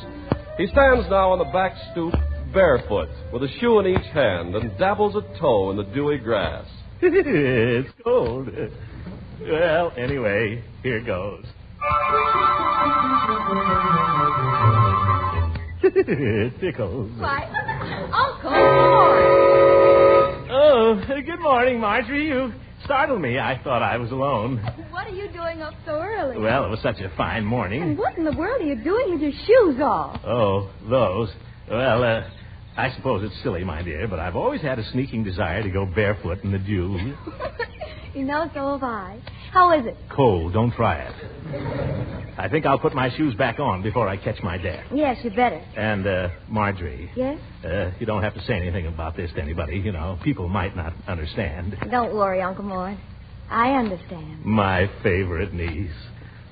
He stands now on the back stoop, barefoot, with a shoe in each hand, and dabbles a toe in the dewy grass. It's cold. Well, anyway, here goes. It tickles. Why, Uncle Mort! Oh, good morning, Marjorie. You startled me. I thought I was alone. What are you doing up so early? Well, it was such a fine morning. And what in the world are you doing with your shoes off? Oh, those. Well, I suppose it's silly, my dear, but I've always had a sneaking desire to go barefoot in the dew. You know, so have I. How is it? Cold. Don't try it. I think I'll put my shoes back on before I catch my death. Yes, you better. And, Marjorie. Yes? You don't have to say anything about this to anybody. You know, people might not understand. Don't worry, Uncle Mort. I understand. My favorite niece.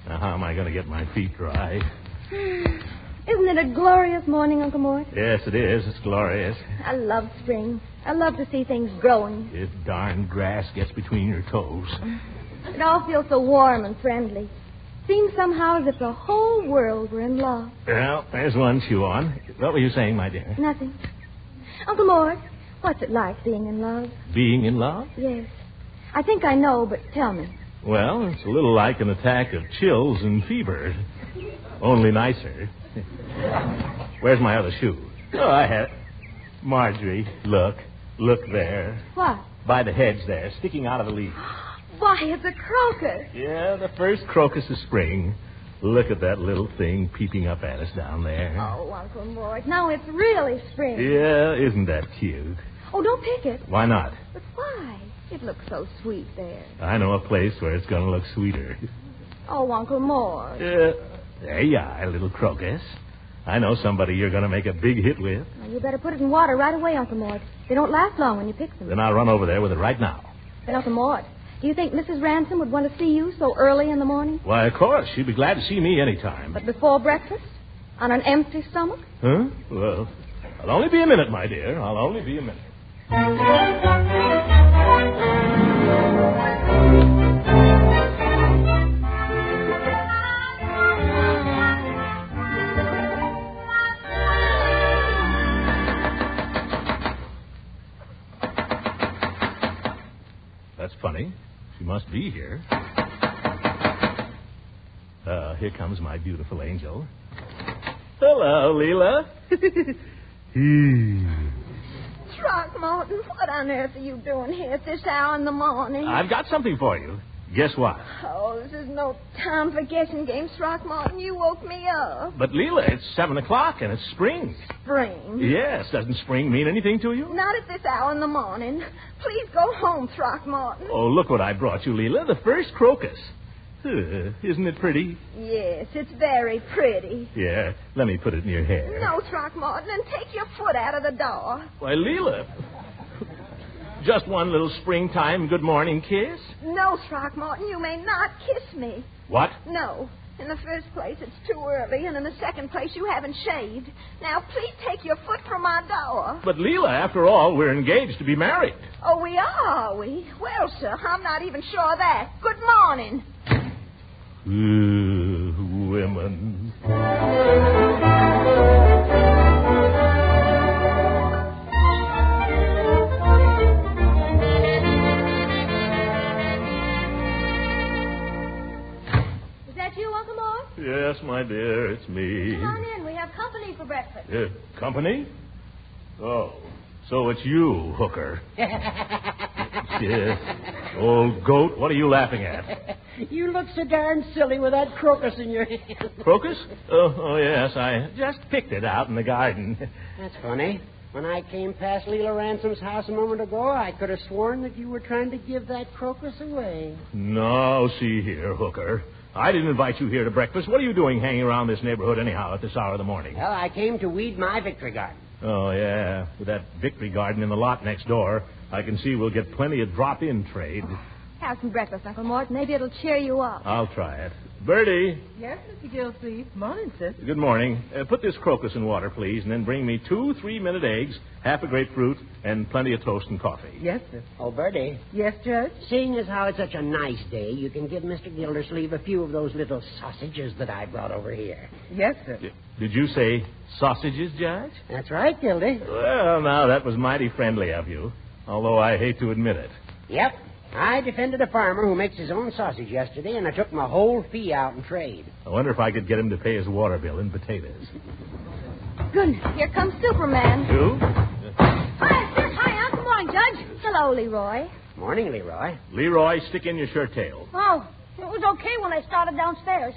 Now, how am I going to get my feet dry? Isn't it a glorious morning, Uncle Mort? Yes, it is. It's glorious. I love spring. I love to see things growing. This darn grass gets between your toes. It all feels so warm and friendly. Seems somehow as if the whole world were in love. Well, there's one shoe on. What were you saying, my dear? Nothing. Uncle Mort, what's it like being in love? Being in love? Yes. I think I know, but tell me. Well, it's a little like an attack of chills and fever. Only nicer. Where's my other shoe? Oh, I have it. Marjorie, look. Look there. What? By the hedge there, sticking out of the leaf. Why, it's a crocus. Yeah, the first crocus of spring. Look at that little thing peeping up at us down there. Oh, Uncle Mort, now it's really spring. Yeah, isn't that cute? Oh, don't pick it. Why not? But why? It looks so sweet there. I know a place where it's going to look sweeter. Oh, Uncle Mort. Yeah. There you are, little crocus. I know somebody you're going to make a big hit with. Well, you better put it in water right away, Uncle Mort. They don't last long when you pick them. Then I'll run over there with it right now. But, Uncle Mort, do you think Mrs. Ransom would want to see you so early in the morning? Why, of course. She'd be glad to see me any time. But before breakfast? On an empty stomach? Huh? Well, I'll only be a minute, my dear. I'll only be a minute. That's funny. She must be here. Here comes my beautiful angel. Hello, Leela. Throckmorton, what on earth are you doing here at this hour in the morning? I've got something for you. Guess what? Oh, this is no time for guessing games, Throckmorton. You woke me up. But, Leela, it's 7 o'clock and it's spring. Spring? Yes. Doesn't spring mean anything to you? Not at this hour in the morning. Please go home, Throckmorton. Oh, look what I brought you, Leela. The first crocus. Isn't it pretty? Yes, it's very pretty. Yeah. Let me put it in your hair. No, Throckmorton, and take your foot out of the door. Why, Leela. Just one little springtime good morning kiss? No, Throckmorton, you may not kiss me. What? No. In the first place, it's too early, and in the second place, you haven't shaved. Now, please take your foot from my door. But, Leela, after all, we're engaged to be married. Oh, we are we? Well, sir, I'm not even sure of that. Good morning. Women. Is that you, Uncle Mort? Yes, my dear, it's me. Come on in. We have company for breakfast. Company? Oh, so it's you, hooker. Yes. Old goat, what are you laughing at? You look so darn silly with that crocus in your hand. Crocus? Oh, yes. I just picked it out in the garden. That's funny. When I came past Leela Ransom's house a moment ago, I could have sworn that you were trying to give that crocus away. No, see here, hooker. I didn't invite you here to breakfast. What are you doing hanging around this neighborhood anyhow at this hour of the morning? Well, I came to weed my victory garden. Oh, yeah. With that victory garden in the lot next door, I can see we'll get plenty of drop-in trade. Have some breakfast, Uncle Mort. Maybe it'll cheer you up. I'll try it. Bertie. Yes, Mr. Gildersleeve. Morning, sis. Good morning. Put this crocus in water, please, and then bring me 2 3-minute eggs, half a grapefruit, and plenty of toast and coffee. Yes, sir. Oh, Bertie. Yes, Judge? Seeing as how it's such a nice day, you can give Mr. Gildersleeve a few of those little sausages that I brought over here. Yes, sir. Did you say sausages, Judge? That's right, Gildy. Well, now, that was mighty friendly of you, although I hate to admit it. Yep. I defended a farmer who makes his own sausage yesterday, and I took my whole fee out in trade. I wonder if I could get him to pay his water bill in potatoes. Goodness, here comes Superman. Who? Hi, sis. Hi, Uncle. Good morning, Judge. Hello, Leroy. Morning, Leroy. Leroy, stick in your shirt tail. Oh, it was okay when I started downstairs.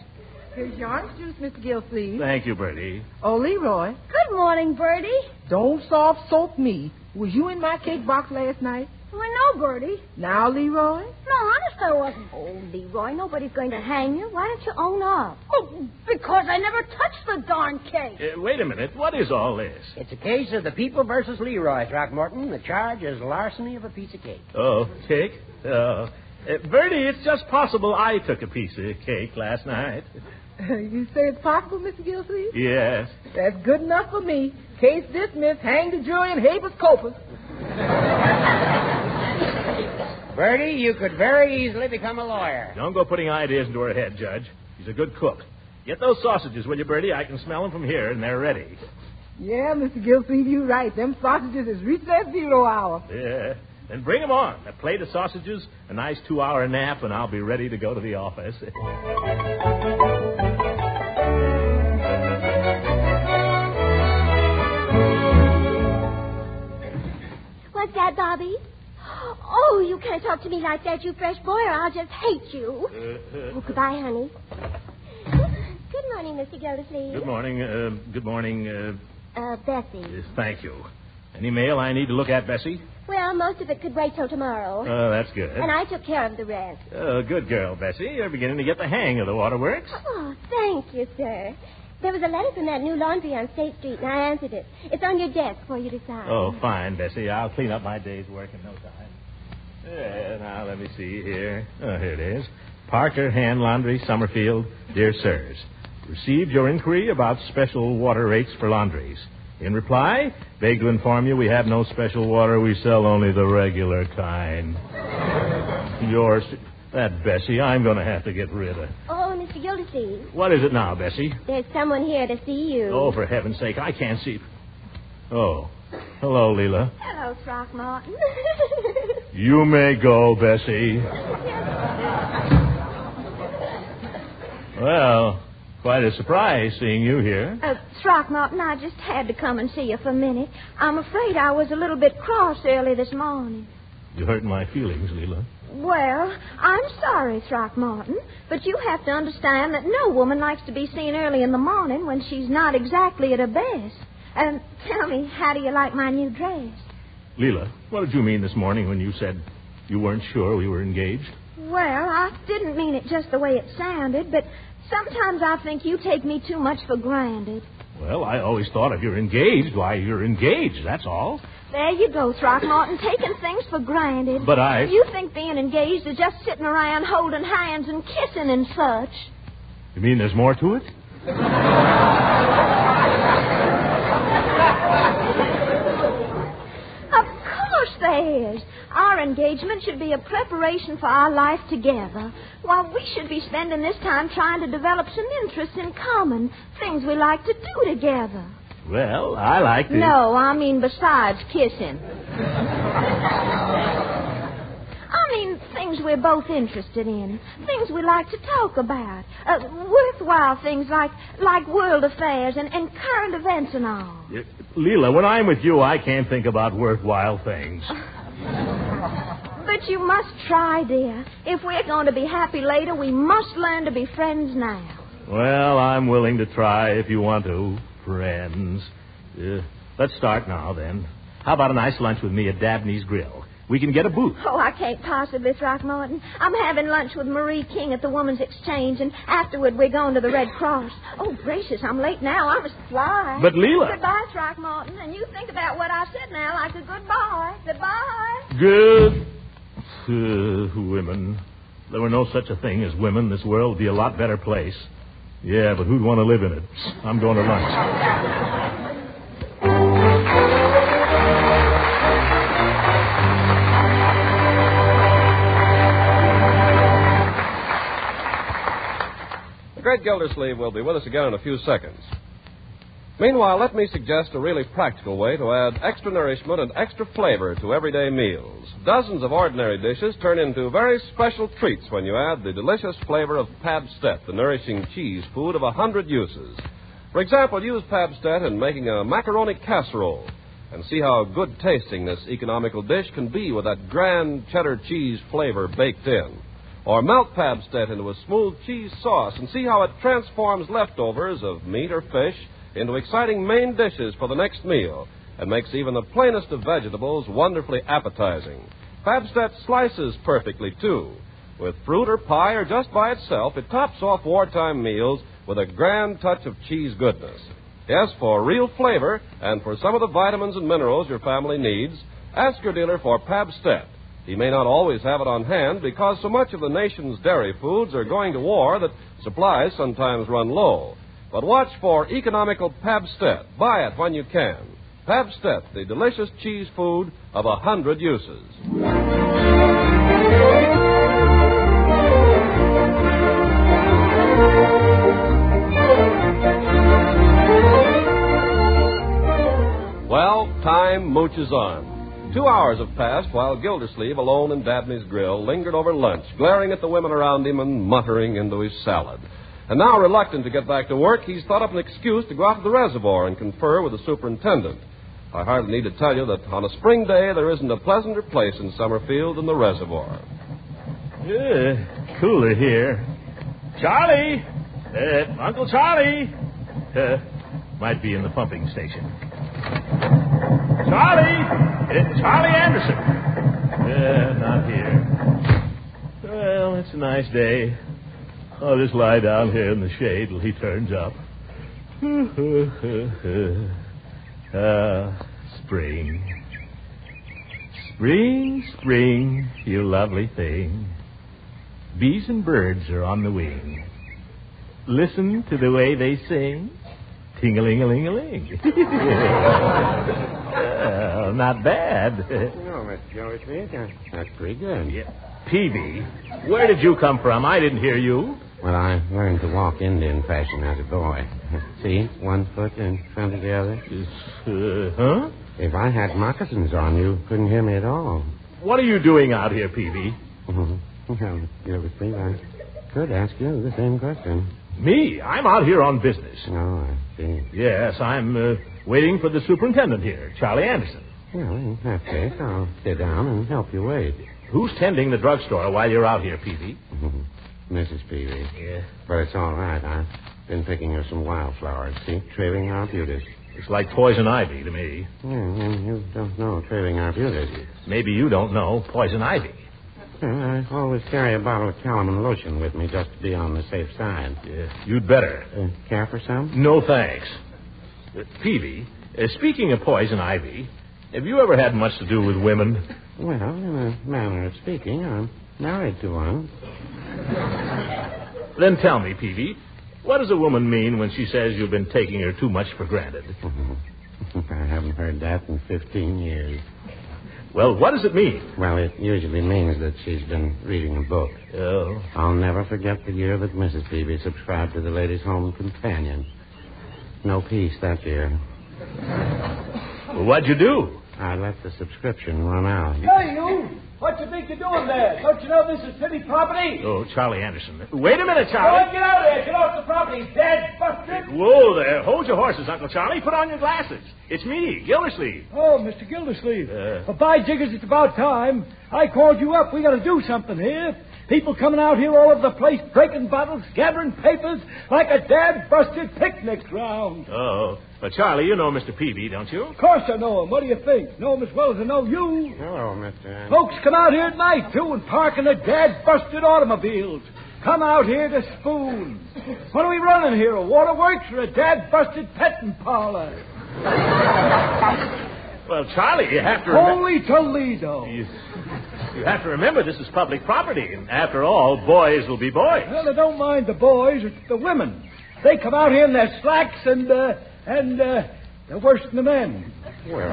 Here's your orange juice, Mr. Gildersleeve. Thank you, Bertie. Oh, Leroy. Good morning, Bertie. Don't soft soap me. Was you in my cake box last night? I know, Bertie. Now, Leroy? No, honest, I wasn't. Oh, Leroy, nobody's going to hang you. Why don't you own up? Oh, because I never touched the darn cake. Wait a minute. What is all this? It's a case of the people versus Leroy, Throckmorton. The charge is larceny of a piece of cake. Oh, cake? Bertie, it's just possible I took a piece of cake last night. You say it's possible, Mr. Gildersleeve? Yes. That's good enough for me. Case dismissed. Hang the jury in habeas corpus. Bertie, you could very easily become a lawyer. Don't go putting ideas into her head, Judge. She's a good cook. Get those sausages, will you, Bertie? I can smell them from here, and they're ready. Yeah, Mr. Gildersleeve, you're right. Them sausages is recess 0 hour. Yeah. Then bring them on. A plate of sausages, a nice 2-hour nap, and I'll be ready to go to the office. What's that, Bobby? Oh, you can't talk to me like that, you fresh boy, or I'll just hate you. Oh, goodbye, honey. Good morning, Mr. Gildersleeve. Good morning. Bessie. Thank you. Any mail I need to look at, Bessie? Well, most of it could wait till tomorrow. Oh, that's good. And I took care of the rest. Oh, good girl, Bessie. You're beginning to get the hang of the waterworks. Oh, thank you, sir. There was a letter from that new laundry on State Street, and I answered it. It's on your desk for you to sign. Oh, fine, Bessie. I'll clean up my day's work in no time. Yeah, now, let me see here. Oh, here it is. Parker Hand Laundry, Summerfield. Dear Sirs, received your inquiry about special water rates for laundries. In reply, beg to inform you we have no special water. We sell only the regular kind. Yours, that Bessie, I'm going to have to get rid of. Oh, Mr. Gildersleeve. What is it now, Bessie? There's someone here to see you. Oh, for heaven's sake, I can't see. Oh, hello, Leela. Hello, Throckmorton. You may go, Bessie. Well, quite a surprise seeing you here. Throckmorton, I just had to come and see you for a minute. I'm afraid I was a little bit cross early this morning. You hurt my feelings, Leela. Well, I'm sorry, Throckmorton, but you have to understand that no woman likes to be seen early in the morning when she's not exactly at her best. Tell me, how do you like my new dress? Leela, what did you mean this morning when you said you weren't sure we were engaged? Well, I didn't mean it just the way it sounded, but sometimes I think you take me too much for granted. Well, I always thought if you're engaged, why, you're engaged, that's all. There you go, Throckmorton, taking things for granted. But I... You think being engaged is just sitting around holding hands and kissing and such. You mean there's more to it? Of course there is. Our engagement should be a preparation for our life together. While we should be spending this time trying to develop some interests in common, things we like to do together. Well, I like to... No, I mean besides kissing. I mean things we're both interested in, things we like to talk about, worthwhile things like world affairs and current events and all. Leela, when I'm with you, I can't think about worthwhile things. But you must try, dear. If we're going to be happy later, we must learn to be friends now. Well, I'm willing to try if you want to. Friends. Let's start now, then. How about a nice lunch with me at Dabney's Grill? We can get a booth. Oh, I can't possibly, Throckmorton. I'm having lunch with Marie King at the Woman's Exchange, and afterward we're going to the Red Cross. Oh, gracious, I'm late now. I must fly. But, Leela... Goodbye, Throckmorton, and you think about what I said now like a goodbye. Goodbye. Good. Women. There were no such a thing as women. This world would be a lot better place. Yeah, but who'd want to live in it? I'm going to lunch. The Great Gildersleeve will be with us again in a few seconds. Meanwhile, let me suggest a really practical way to add extra nourishment and extra flavor to everyday meals. Dozens of ordinary dishes turn into very special treats when you add the delicious flavor of Pabstet, the nourishing cheese food of 100 uses. For example, use Pabstet in making a macaroni casserole and see how good tasting this economical dish can be with that grand cheddar cheese flavor baked in. Or melt Pabstet into a smooth cheese sauce and see how it transforms leftovers of meat or fish into exciting main dishes for the next meal and makes even the plainest of vegetables wonderfully appetizing. Pabstet slices perfectly, too. With fruit or pie or just by itself, it tops off wartime meals with a grand touch of cheese goodness. Yes, for real flavor and for some of the vitamins and minerals your family needs, ask your dealer for Pabstet. He may not always have it on hand because so much of the nation's dairy foods are going to war that supplies sometimes run low. But watch for economical Pabstet. Buy it when you can. Pabstet, the delicious cheese food of 100 uses. Well, time mooches on. 2 hours have passed while Gildersleeve, alone in Dabney's Grill, lingered over lunch, glaring at the women around him and muttering into his salad. And now, reluctant to get back to work, he's thought up an excuse to go out to the reservoir and confer with the superintendent. I hardly need to tell you that on a spring day, there isn't a pleasanter place in Summerfield than the reservoir. Cooler here. Charlie! Uncle Charlie! Might be in the pumping station. Charlie! It's Charlie Anderson. Not here. Well, it's a nice day. I'll just lie down here in the shade till he turns up. Spring. Spring, spring, you lovely thing. Bees and birds are on the wing. Listen to the way they sing. Ting-a-ling-a-ling-a-ling. Well, not bad. No, Mr. Gildersleeve, that's pretty good. Yeah. Peavy, where did you come from? I didn't hear you. Well, I learned to walk Indian fashion as a boy. See, one foot in front of the other. Huh? If I had moccasins on, you couldn't hear me at all. What are you doing out here, Peavy? Well, Gildersleeve, I could ask you the same question. Me? I'm out here on business. Oh, I see. Yes, I'm waiting for the superintendent here, Charlie Anderson. Well, in that case, I'll sit down and help you wait. Who's tending the drugstore while you're out here, Peavy? Mrs. Peavy. Yeah. But it's all right. I've been picking her some wildflowers, see? Trailing arbutus. It's like poison ivy to me. Yeah, you don't know trailing arbutus. Maybe you don't know poison ivy. I always carry a bottle of Calamine lotion with me just to be on the safe side. Yeah, you'd better. Care for some? No, thanks. Peavy, speaking of poison ivy, have you ever had much to do with women? Well, in a manner of speaking, I'm married to one. Then tell me, Peavy, what does a woman mean when she says you've been taking her too much for granted? I haven't heard that in 15 years. Well, what does it mean? Well, it usually means that she's been reading a book. Oh. I'll never forget the year that Mrs. Peavy subscribed to the Ladies' Home Companion. No peace that year. Well, what'd you do? I let the subscription run out. Hey, you! What you think you're doing there? Don't you know this is city property? Oh, Charlie Anderson. Wait a minute, Charlie. Oh, get out of there. Get off the property, dead busted. Whoa there. Hold your horses, Uncle Charlie. Put on your glasses. It's me, Gildersleeve. Oh, Mr. Gildersleeve. Well, by jiggers, it's about time. I called you up. We got to do something here. People coming out here all over the place, breaking bottles, gathering papers, like a dad-busted picnic ground. Oh, but Charlie, you know Mr. Peavy, don't you? Of course I know him. What do you think? Know him as well as I know you. Hello, Mr. Folks come out here at night, too, and park in the dad-busted automobiles. Come out here to spoon. What are we running here, a waterworks or a dad-busted petting parlor? Well, Charlie, you have to Holy Toledo. You have to remember this is public property, and after all, boys will be boys. Well, I don't mind the boys, it's the women. They come out here in their slacks and they're worse than the men. Well,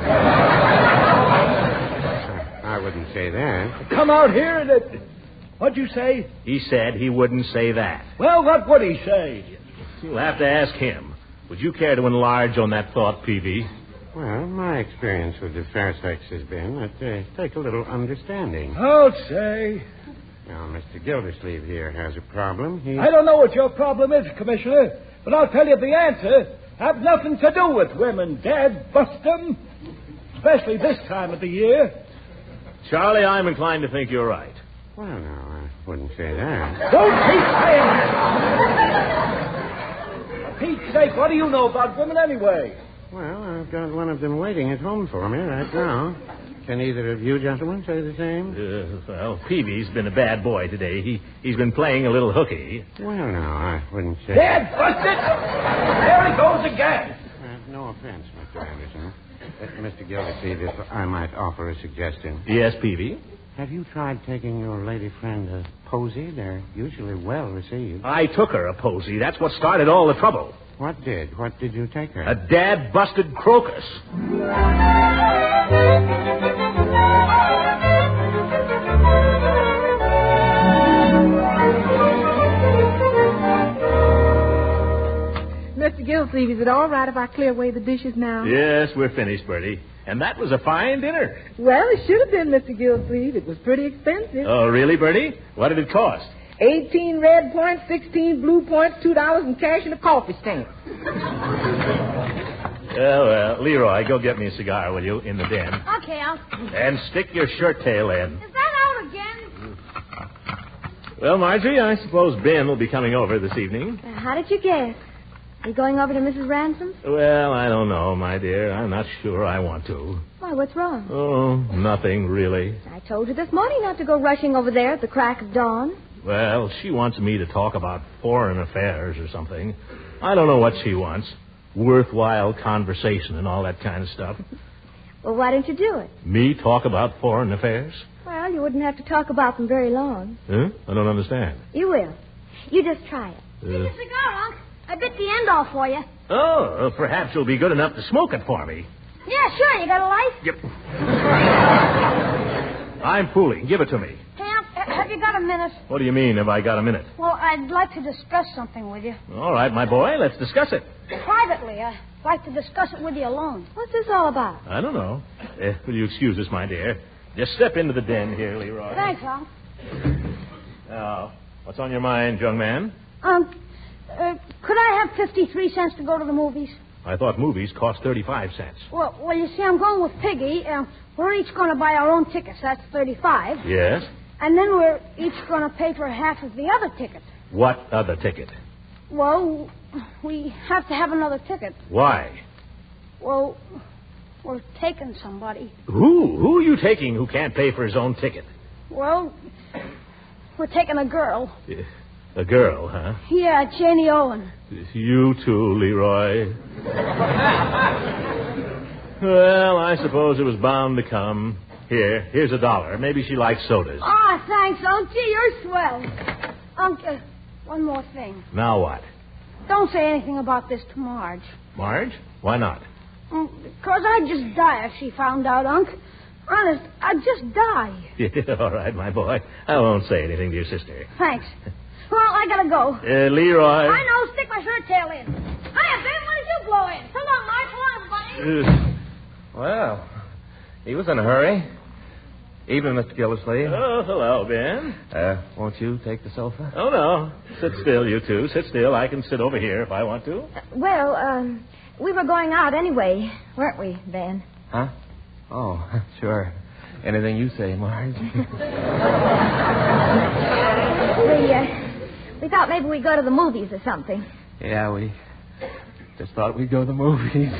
I wouldn't say that. Come out here and what'd you say? He said he wouldn't say that. Well, what would he say? You'll have to ask him. Would you care to enlarge on that thought, Peavy? Well, my experience with the fair sex has been that they take a little understanding. I'll say. Now, Mr. Gildersleeve here has a problem. I don't know what your problem is, Commissioner, but I'll tell you the answer. Have nothing to do with women, Dad. Bust them. Especially this time of the year. Charlie, I'm inclined to think you're right. Well, no, I wouldn't say that. Don't keep saying that. For Pete's sake, what do you know about women anyway? Well, I've got one of them waiting at home for me right now. Can either of you gentlemen say the same? Well, Peavy's been a bad boy today. He's been playing a little hooky. Well, no, I wouldn't say... Dad, bust it! There he goes again. No offense, Mr. Anderson. Mr. Gildersleeve, if I might offer a suggestion. Yes, Peavy? Have you tried taking your lady friend a posy? They're usually well received. I took her a posy. That's what started all the trouble. What did? What did you take her? A dad-busted crocus. Mr. Gildersleeve, is it all right if I clear away the dishes now? Yes, we're finished, Bertie. And that was a fine dinner. Well, it should have been, Mr. Gildersleeve. It was pretty expensive. Oh, really, Bertie? What did it cost? 18 red points, 16 blue points, $2 in cash, and a coffee stamp. Well, Leroy, go get me a cigar, will you, in the den? Okay, I'll... And stick your shirt tail in. Is that out again? Well, Marjorie, I suppose Ben will be coming over this evening. How did you guess? You going over to Mrs. Ransom's? Well, I don't know, my dear. I'm not sure I want to. Why, what's wrong? Oh, nothing really. I told you this morning not to go rushing over there at the crack of dawn. Well, she wants me to talk about foreign affairs or something. I don't know what she wants. Worthwhile conversation and all that kind of stuff. Well, why don't you do it? Me talk about foreign affairs? Well, you wouldn't have to talk about them very long. Huh? I don't understand. You will. You just try it. Take a cigar, Unc. I bit the end off for you. Oh, perhaps you'll be good enough to smoke it for me. Yeah, sure. You got a light? Yep. I'm fooling. Give it to me. Hey, Unc, have you got a minute? What do you mean, have I got a minute? Well, I'd like to discuss something with you. All right, my boy, let's discuss it. Privately, I'd like to discuss it with you alone. What's this all about? I don't know. Will you excuse us, my dear? Just step into the den here, Leroy. Thanks, Unc. Now, what's on your mind, young man? Could I have 53 cents to go to the movies? I thought movies cost 35 cents. Well, you see, I'm going with Piggy. We're each going to buy our own tickets. That's 35. Yes? And then we're each going to pay for half of the other ticket. What other ticket? Well, we have to have another ticket. Why? Well, we're taking somebody. Who? Who are you taking who can't pay for his own ticket? Well, we're taking a girl. A girl, huh? Yeah, Janie Owen. You too, Leroy. Well, I suppose it was bound to come. Here's $1. Maybe she likes sodas. Ah, thanks, Unc. Gee, you're swell. Unc, one more thing. Now what? Don't say anything about this to Marge. Marge? Why not? Because I'd just die if she found out, Unc. Honest, I'd just die. All right, my boy. I won't say anything to your sister. Thanks. Well, I gotta go. Leroy. I know. Stick my shirt tail in. Hiya, Ben. When did you blow in? So long, Marge. So long, buddy. Well, he was in a hurry. Evening, Mr. Gildersleeve. Oh, hello, Ben. Won't you take the sofa? Oh, no. Sit still, you two. Sit still. I can sit over here if I want to. We were going out anyway, weren't we, Ben? Huh? Oh, sure. Anything you say, Marge. We thought maybe we'd go to the movies or something. Yeah, we just thought we'd go to the movies.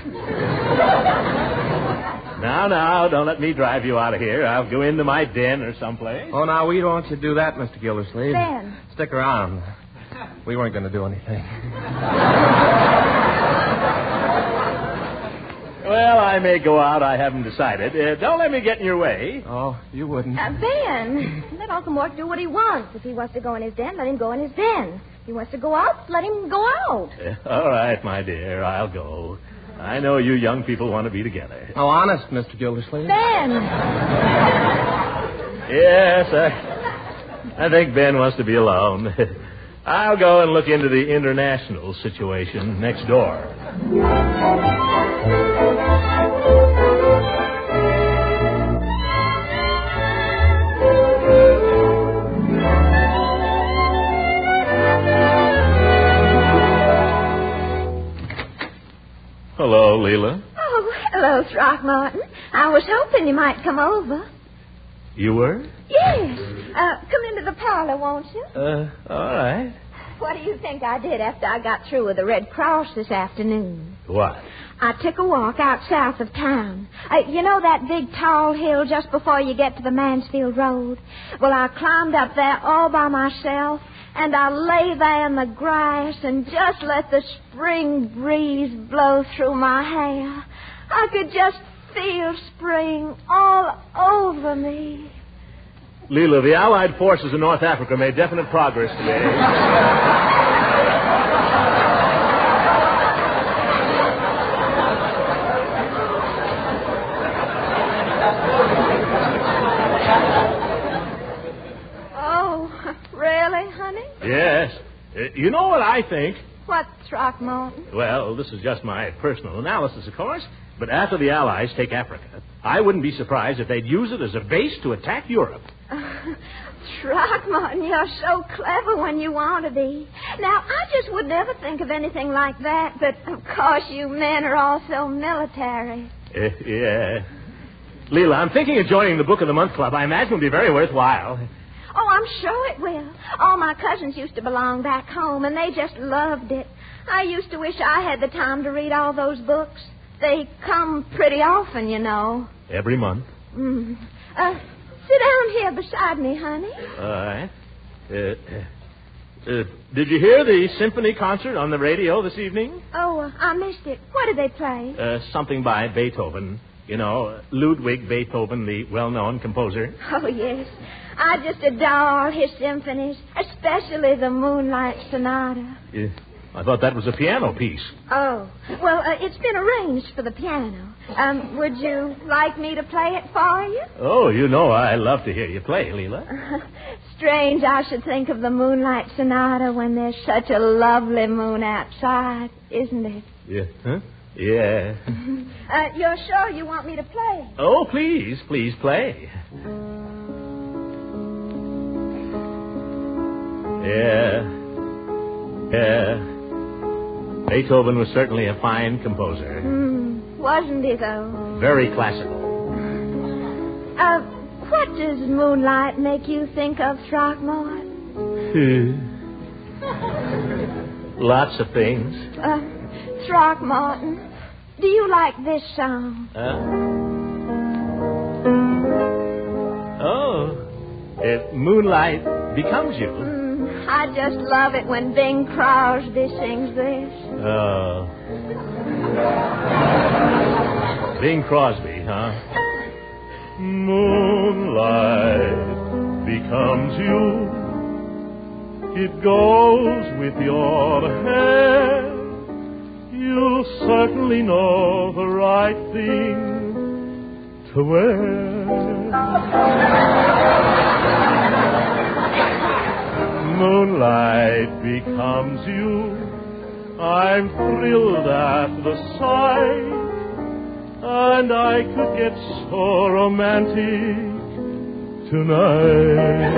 Now, don't let me drive you out of here. I'll go into my den or someplace. Oh, now, we don't want you to do that, Mr. Gildersleeve. Ben. Stick around. We weren't going to do anything. Well, I may go out. I haven't decided. Don't let me get in your way. Oh, you wouldn't. Ben, let Uncle Mort do what he wants. If he wants to go in his den, let him go in his den. If he wants to go out, let him go out. All right, my dear. I'll go. I know you young people want to be together. Oh, honest, Mr. Gildersleeve. Ben! Yes, I think Ben wants to be alone. I'll go and look into the international situation next door. Hello, Leela. Oh, hello, Throckmorton. I was hoping you might come over. You were? Yes. Come into the parlor, won't you? All right. What do you think I did after I got through with the Red Cross this afternoon? What? I took a walk out south of town. You know that big tall hill just before you get to the Mansfield Road? Well, I climbed up there all by myself, and I lay there in the grass and just let the spring breeze blow through my hair. I could just feel spring all over me. Leela, the Allied forces in North Africa made definite progress today. Oh, really, honey? Yes. You know what I think? What, Throckmorton? Well, this is just my personal analysis, of course. But after the Allies take Africa, I wouldn't be surprised if they'd use it as a base to attack Europe. Throckmorton, you're so clever when you want to be. Now, I just would never think of anything like that, but of course you men are all so military. Yeah. Leela, I'm thinking of joining the Book of the Month Club. I imagine it would be very worthwhile. Oh, I'm sure it will. All my cousins used to belong back home, and they just loved it. I used to wish I had the time to read all those books. They come pretty often, you know. Every month? Mm. Sit down here beside me, honey. All right. Did you hear the symphony concert on the radio this evening? Oh, I missed it. What did they play? Something by Beethoven. You know, Ludwig Beethoven, the well-known composer. Oh, yes. I just adore his symphonies, especially the Moonlight Sonata. I thought that was a piano piece. Oh, well, it's been arranged for the piano. Would you like me to play it for you? Oh, you know I love to hear you play, Leela. Strange I should think of the Moonlight Sonata when there's such a lovely moon outside, isn't it? Yeah. Huh? Yeah. You're sure you want me to play? Oh, please play. Yeah. Beethoven was certainly a fine composer. Wasn't he, though? Very classical. What does moonlight make you think of, Throckmorton? Lots of things. Throckmorton, do you like this song? Moonlight Becomes You. I just love it when Bing Crosby sings this. Oh. Bing Crosby, huh? Moonlight becomes you. It goes with your hair. You certainly know the right thing to wear. Moonlight becomes you. I'm thrilled at the sight, and I could get so romantic tonight.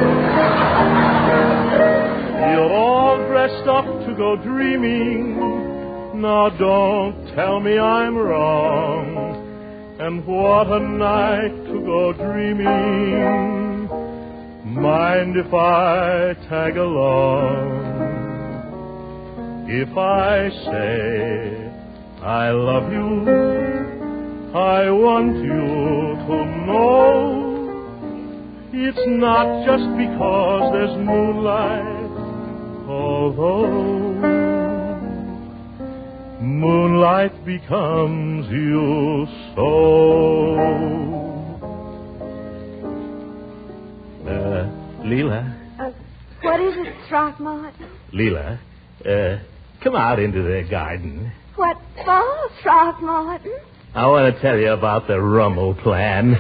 You're all dressed up to go dreaming. Now don't tell me I'm wrong. And what a night to go dreaming. Mind if I tag along? If I say I love you, I want you to know it's not just because there's moonlight, although moonlight becomes you so. Leela? What is it, Throckmorton? Leela, come out into the garden. What for, Throckmorton? I want to tell you about the Rummel plan.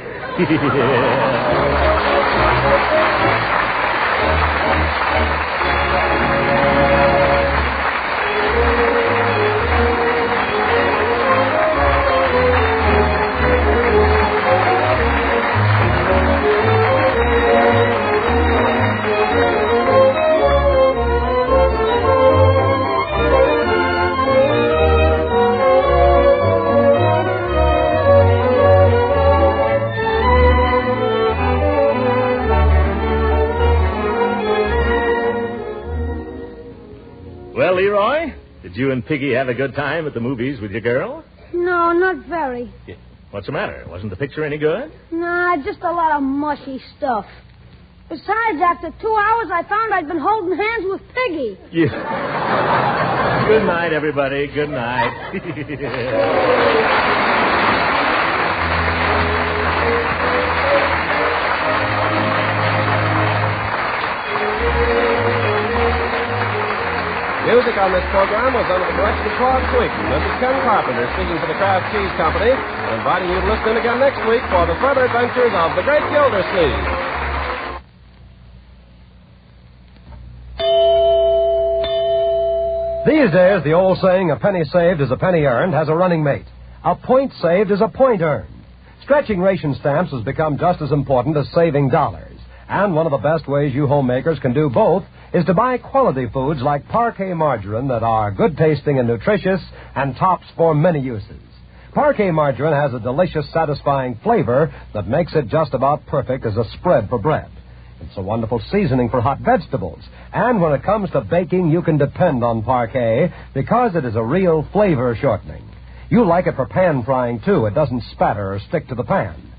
Well, Leroy, did you and Piggy have a good time at the movies with your girl? No, not very. Yeah. What's the matter? Wasn't the picture any good? Nah, just a lot of mushy stuff. Besides, after 2 hours, I found I'd been holding hands with Piggy. Yeah. Good night, everybody. Good night. Music on this program was under the direction of Claude Sweeten. This is Ken Carpenter speaking for the Kraft Cheese Company and inviting you to listen in again next week for the further adventures of the Great Gildersleeve. These days, the old saying, a penny saved is a penny earned, has a running mate. A point saved is a point earned. Stretching ration stamps has become just as important as saving dollars. And one of the best ways you homemakers can do both is to buy quality foods like Parquet margarine that are good tasting and nutritious and tops for many uses. Parquet margarine has a delicious, satisfying flavor that makes it just about perfect as a spread for bread. It's a wonderful seasoning for hot vegetables. And when it comes to baking, you can depend on Parquet because it is a real flavor shortening. You like it for pan frying, too. It doesn't spatter or stick to the pan.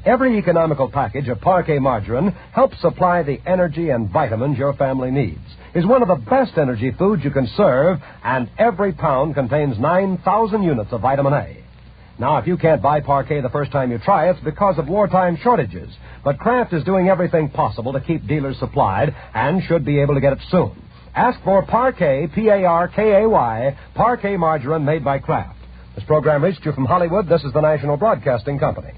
Every economical package of Parquet margarine helps supply the energy and vitamins your family needs. Is one of the best energy foods you can serve, and every pound contains 9,000 units of vitamin A. Now, if you can't buy Parquet the first time you try, it's because of wartime shortages. But Kraft is doing everything possible to keep dealers supplied and should be able to get it soon. Ask for Parquet, P-A-R-K-A-Y, Parquet margarine made by Kraft. This program reached you from Hollywood. This is the National Broadcasting Company.